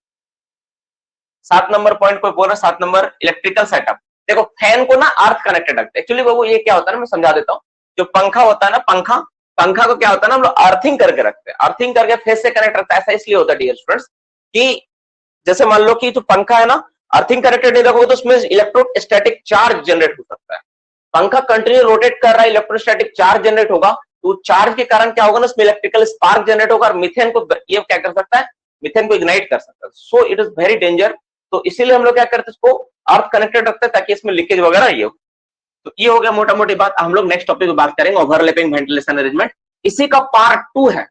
7 नंबर पॉइंट कोई बोल रहा है, 7 नंबर इलेक्ट्रिकल सेटअप। देखो, फैन को ना अर्थ कनेक्टेड रखते हैं एक्चुअली बाबू। ये क्या होता है ना, मैं समझा देता हूँ। जो पंखा होता है ना, पंखा पंखा को क्या होता है ना, हम लोग अर्थिंग करके रखते हैं। अर्थिंग करके फेस से कनेक्ट रखता है। ऐसा इसलिए होता है डियर स्टूडेंट्स कि जैसे मान लो कि जो पंखा है ना, अर्थिंग कनेक्टेड नहीं रखोगे तो उसमें इलेक्ट्रोस्टैटिक चार्ज जनरेट हो सकता है। पंखा कंटिन्यू रोटेट कर रहा है, इलेक्ट्रोस्टैटिक चार्ज जनरेट होगा, तो चार्ज के कारण क्या होगा ना, उसमें इलेक्ट्रिकल स्पार्क जनरेट होगा और मीथेन को ये क्या कर सकता है, मीथेन को इग्नाइट कर सकता है। So it is very danger. तो इसीलिए हम लोग क्या करते हैं, इसको अर्थ कनेक्टेड रखते हैं ताकि इसमें लीकेज वगैरह ये हो। तो ये हो गया मोटा मोटी बात। हम लोग नेक्स्ट टॉपिक में बात करेंगे ओवरलैपिंग वेंटिलेशन अरेंजमेंट, इसी का पार्ट 2 है।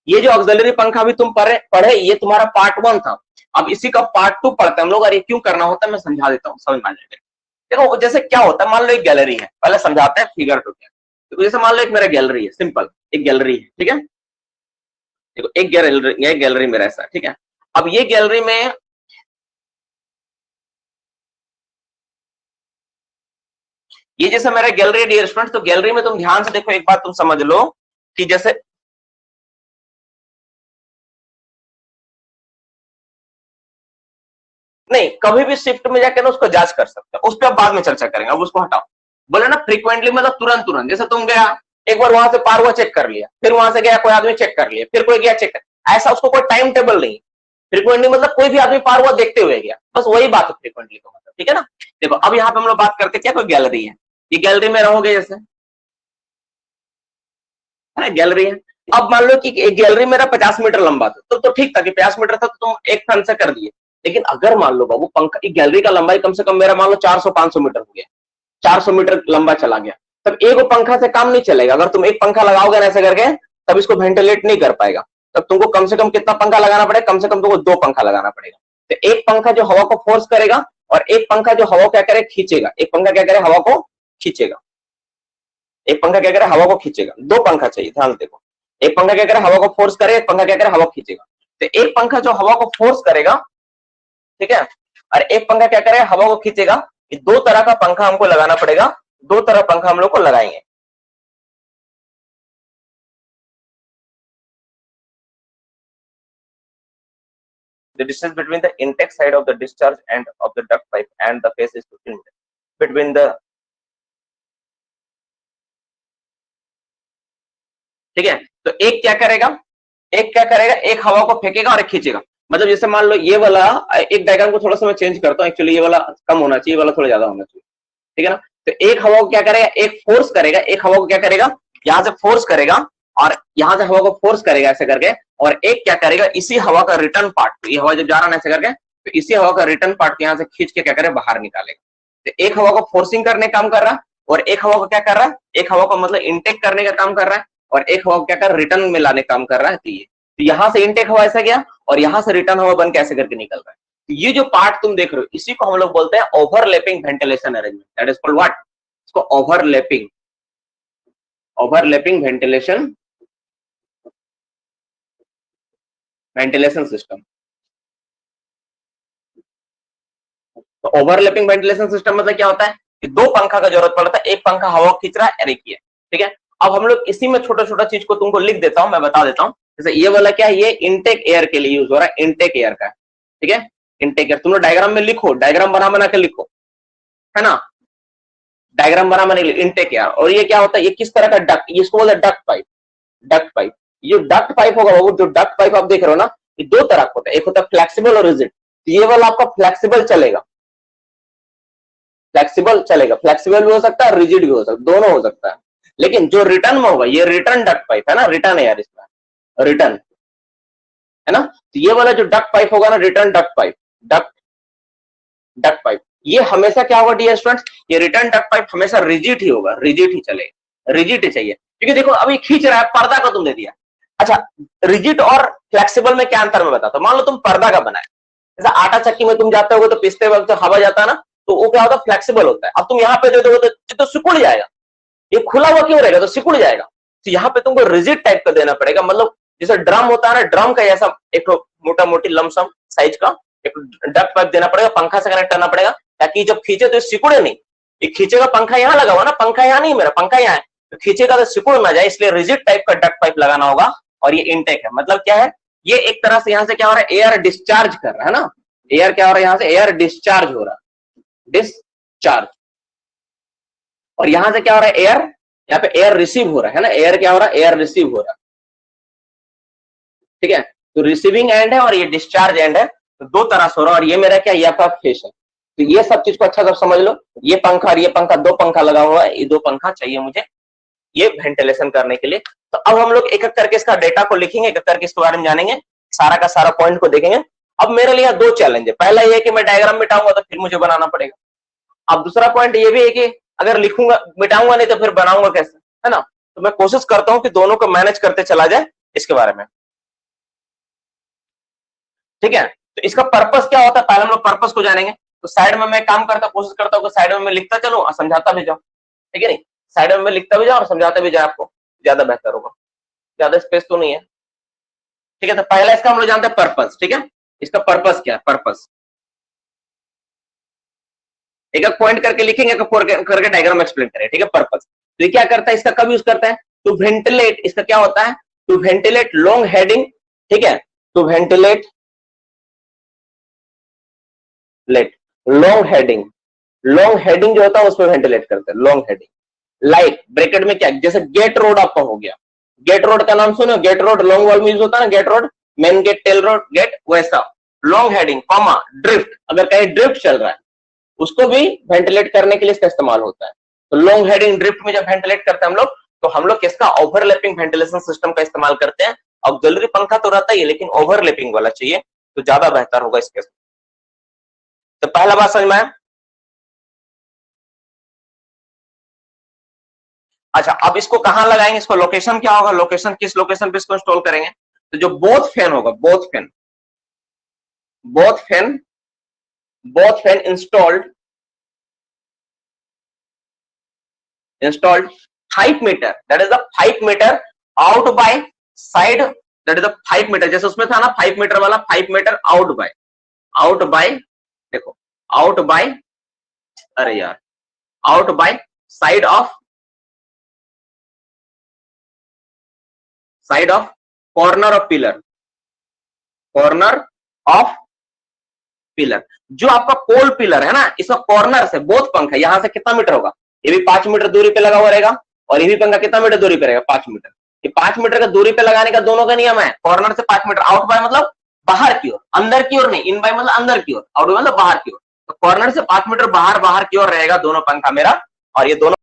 ये जो ऑक्सिलरी पंखा भी तुम पढ़े ये तुम्हारा पार्ट 1 था। अब इसी का पार्ट 2 पढ़ते हैं हम लोग, और ये क्यों करना होता है मैं समझा देता हूँ, समझ में आ जाएगा। देखो जैसे क्या होता है, मान लो एक गैलरी है, पहले समझाते हैं फिगर टू क्या। देखो जैसे मान लो एक मेरा गैलरी है, सिंपल एक गैलरी है, ठीक है। देखो एक गैलरी मेरा ऐसा, ठीक है। अब ये गैलरी में ये जैसे मेरा गैलरी डियर स्टूडेंट्स, तो गैलरी में तुम ध्यान से देखो, एक बात तुम समझ लो कि जैसे नहीं, कभी भी शिफ्ट में जाकर ना उसको जांच कर सकते हो, उस पर बाद में चर्चा करेंगे, अब उसको हटाओ। बोले ना फ्रीक्वेंटली मतलब तुरंत तुरंत, जैसे तुम गया एक बार वहां से पार हुआ चेक कर लिया, फिर वहां से गया कोई आदमी चेक कर लिया, फिर कोई गया चेक कर, ऐसा उसको कोई टाइम टेबल नहीं। फ्रीक्वेंटली मतलब कोई भी आदमी पार हुआ देखते हुए गया, बस वही बात है फ्रीक्वेंटली का मतलब, ठीक है ना। देखो अब यहाँ पे हम लोग बात करते क्या, कोई गैलरी है, ये गैलरी में रहोगे जैसे, है ना, गैलरी है। अब मान लो कि एक गैलरी मेरा 50 मीटर लंबा था, तो ठीक था कि 50 मीटर था तो तुम एक फन से कर दिए। लेकिन अगर मान लो बाबू पंखा, एक गैलरी का लंबाई कम से कम मेरा मान लो 400-500 मीटर हो गया, 400 मीटर लंबा चला गया, तब एक पंखा से काम नहीं चलेगा। अगर तुम एक पंखा लगाओगे ना ऐसे करके, तब इसको वेंटिलेट नहीं कर पाएगा। तब तुमको कम से कम कितना पंखा लगाना पड़ेगा, कम से कम तुमको 2 पंखा लगाना पड़ेगा। तो एक पंखा जो हवा को फोर्स करेगा, और एक पंखा जो हवा क्या करे, खींचेगा। एक पंखा क्या करे, हवा को खींचेगा। एक पंखा क्या करे, हवा को खींचेगा। 2 पंखा चाहिए, ध्यान देखो। एक पंखा क्या करे, हवा को फोर्स करे, एक पंखा क्या करे, हवा खींचेगा। तो एक पंखा जो हवा को फोर्स करेगा, ठीक है, और एक पंखा क्या करे, हवा को खींचेगा। ये 2 तरह का पंखा हमको लगाना पड़ेगा, 2 तरह पंखा हम लोग को लगाएंगे। The distance between the intake side of the discharge end of the duct pipe and the face is 15 meters. Between the, ठीक है। तो एक क्या करेगा, एक क्या करेगा, एक हवा को फेंकेगा और एक खींचेगा। मतलब जैसे मान लो ये वाला, एक डायग्राम को थोड़ा सा मैं चेंज करता हूँ, एक्चुअली ये वाला कम होना चाहिए, ये वाला थोड़ा ज्यादा होना चाहिए, ठीक है ना। तो एक हवा को क्या करेगा, एक फोर्स करेगा, एक हवा को क्या करेगा, यहां से फोर्स करेगा और यहां से हवा को फोर्स करेगा ऐसे करके, और एक क्या करेगा, इसी हवा का रिटर्न पार्ट, ये हवा जब जा रहा है ऐसे करके, तो इसी हवा का रिटर्न पार्ट यहां से खींच के क्या करे, बाहर निकालेगा। तो एक हवा को फोर्सिंग करने काम कर रहा है, और एक हवा को क्या कर रहा है, एक हवा को मतलब इनटेक करने का काम कर रहा है, और एक हवा को क्या कर रहा है, रिटर्न में लाने काम कर रहा है। तो यहां से इनटेक हवा ऐसा गया और यहां से रिटर्न हवा बन के ऐसे करके निकल रहा है। तो ये जो पार्ट तुम देख रहे हो, इसी को हम लोग बोलते हैं overlapping ventilation arrangement, that is called what, इसको ओवरलैपिंग वेंटिलेशन सिस्टम। तो ओवरलैपिंग वेंटिलेशन सिस्टम मतलब क्या होता है कि दो पंखा का जरूरत पड़ता है, एक पंखा हवा खींच रहा है और एक ये, ठीक है। अब हम लोग इसी में छोटा छोटा चीज को तुमको लिख देता हूं, मैं बता देता हूं। जैसे ये वाला क्या है, ये इनटेक एयर के लिए यूज हो रहा है, इनटेक एयर का, ठीक है। इनटेक एयर तुम लोग डायग्राम में लिखो, डायग्राम बना बना के लिखो, है ना, डायग्राम बना बना के इनटेक एयर। और ये क्या होता है, ये किस तरह का डक्ट, इसको बोलते हैं डक्ट पाइप, डक्ट पाइप। ये डक्ट पाइप होगा वो, जो डक्ट पाइप आप देख रहे हो ना, ये दो तरह का होता है, एक होता है फ्लेक्सिबल और रिजिड। ये वाला आपका फ्लेक्सिबल चलेगा, फ्लेक्सिबल चलेगा, फ्लेक्सिबल भी हो सकता है, रिजिड भी हो सकता है, दोनों हो सकता है। लेकिन जो रिटर्न में होगा, ये रिटर्न डक्ट पाइप है ना, रिटर्न है यार इसमें, रिटर्न है ना। तो ये वाला जो डक्ट पाइप होगा ना, return duct pipe, duct pipe, ये हमेशा क्या होगा डियर स्टूडेंट्स, ये रिटर्न डक्ट पाइप हमेशा रिजिड ही होगा, रिजिड ही चलेगा, रिजिड ही चाहिए। क्योंकि देखो अभी खींच रहा है, पर्दा का तुम दे दिया। अच्छा, रिजिड और फ्लेक्सिबल में क्या अंतर मैं बताता हूं। मान लो तुम पर्दा का बनाए, जैसे आटा चक्की में तुम जाते हो तो पीसते वक्त हवा जाता है ना, तो वो क्या होता है, फ्लेक्सिबल होता है। अब तुम यहाँ पे दे दोगे तो सिकुड़ जाएगा, ये खुला हुआ क्यों रहेगा, तो सिकुड़ जाएगा। तो यहाँ पे तुमको रिजिड टाइप का देना पड़ेगा, मतलब जैसे ड्रम होता है ना, ड्रम का ऐसा एक मोटा मोटी लमसम साइज का एक डक्ट पाइप देना पड़ेगा, पंखा से कनेक्ट करना पड़ेगा, ताकि जब खींचे तो सिकुड़े नहीं। ये खींचेगा, पंखा यहाँ लगा हुआ ना, पंखा यहाँ नहीं, मेरा पंखा यहाँ है, तो खींचेगा तो सिकुड़ ना जाए, इसलिए रिजिड टाइप का डक्ट पाइप लगाना होगा। और ये इनटेक है, मतलब क्या है, ये एक तरह से यहाँ से क्या हो रहा है, एयर डिस्चार्ज कर रहा है ना, एयर क्या हो रहा है, यहाँ से एयर डिस्चार्ज हो रहा है, डिस्चार्ज। और यहां से क्या हो रहा है, एयर, यहाँ पे एयर रिसीव हो रहा है ना, एयर क्या हो रहा है, एयर रिसीव हो रहा है, ठीक है। तो रिसीविंग एंड है और ये डिस्चार्ज एंड है, तो दो तरह से हो रहा है। और ये मेरा क्या, ये आपका फेस है। तो ये सब चीज को अच्छा से समझ लो, ये पंखा और ये पंखा, दो पंखा लगा हुआ है, ये दो पंखा चाहिए मुझे ये वेंटिलेशन करने के लिए। तो अब हम लोग एक एक करके इसका डेटा को लिखेंगे, एक एक करके इसके बारे में जानेंगे, सारा का सारा पॉइंट को देखेंगे। अब मेरे लिए दो चैलेंज है, पहला ये है कि मैं डायग्राम मिटाऊंगा तो फिर मुझे बनाना पड़ेगा। अब दूसरा पॉइंट ये भी है कि अगर लिखूंगा, मिटाऊंगा नहीं तो फिर बनाऊंगा कैसे, है ना। तो मैं कोशिश करता हूं कि दोनों को मैनेज करते चला जाए इसके बारे में, ठीक है। तो इसका पर्पस क्या होता है, पहले हम लोग पर्पस को जानेंगे। तो साइड में मैं काम करता, कोशिश करता हूँ कि साइड में मैं लिखता चलूं और समझाता भी जाऊं, ठीक है नहीं, साइड में मैं लिखता भी जाऊं और समझाता भी जाए, आपको ज्यादा बेहतर होगा, ज्यादा स्पेस तो नहीं है, ठीक है। तो पहला इसका हम लोग जानते हैं पर्पस, ठीक है। इसका पर्पस क्या है, पर्पस एक एक पॉइंट करके लिखेंगे, करके डायग्राम एक्सप्लेन करें, ठीक है। पर्पस, तो ये क्या करता है, इसका कब यूज करता है, टू वेंटिलेट, इसका क्या होता है, टू वेंटिलेट लॉन्ग हेडिंग, ठीक है, to ventilate long heading, long heading जो होता है उसमें वेंटिलेट करते हैं, लॉन्ग हेडिंग। लाइक ब्रैकेट में क्या, जैसे गेट रोड आपका हो गया, गेट रोड का नाम सुनो, गेट रोड लॉन्ग वॉल में यूज होता है ना, gate road, main gate, tail road, gate, वैसा लॉन्ग हेडिंग, कॉमा, ड्रिफ्ट, अगर कहीं ड्रिफ्ट चल रहा है उसको भी वेंटिलेट करने के लिए इसका इस्तेमाल होता है। तो लॉन्ग हेडिंग ड्रिफ्ट में जब वेंटिलेट करते हैं हम लोग, तो हम लोग किसका, ओवरलैपिंग वेंटिलेशन सिस्टम का इस्तेमाल करते हैं। अब ऑक्सिलरी पंखा तो रहता ही है, लेकिन ओवरलैपिंग वाला चाहिए तो ज्यादा बेहतर होगा इसके। तो पहला बात समझ में आया। अच्छा, अब इसको कहां लगाएंगे, इसको लोकेशन क्या होगा, लोकेशन किस लोकेशन पे इसको इंस्टॉल करेंगे। तो जो बोथ फैन होगा, both fan installed 5 metre, that is the 5 metre out by side, that is the 5 metre, जैसे उसमें था ना 5 मीटर वाला, 5 मीटर आउट बाय, देखो आउट बाय, अरे यार, out by side of corner of pillar, जो आपका पोल पिलर है ना, इसका कॉर्नर से बोथ पंखा यहां से कितना मीटर होगा, ये भी 5 मीटर दूरी पे लगा हुआ रहेगा, और ये भी पंखा कितना मीटर दूरी पे रहेगा, 5 मीटर। ये 5 मीटर का दूरी पे लगाने का दोनों का नियम है, कॉर्नर से 5 मीटर, आउट बाय मतलब बाहर की ओर, अंदर की ओर नहीं, इन बाय मतलब अंदर की ओर, आउट मतलब बाहर की ओर। तो कॉर्नर से 5 मीटर बाहर की ओर रहेगा दोनों पंखा मेरा, और ये दोनों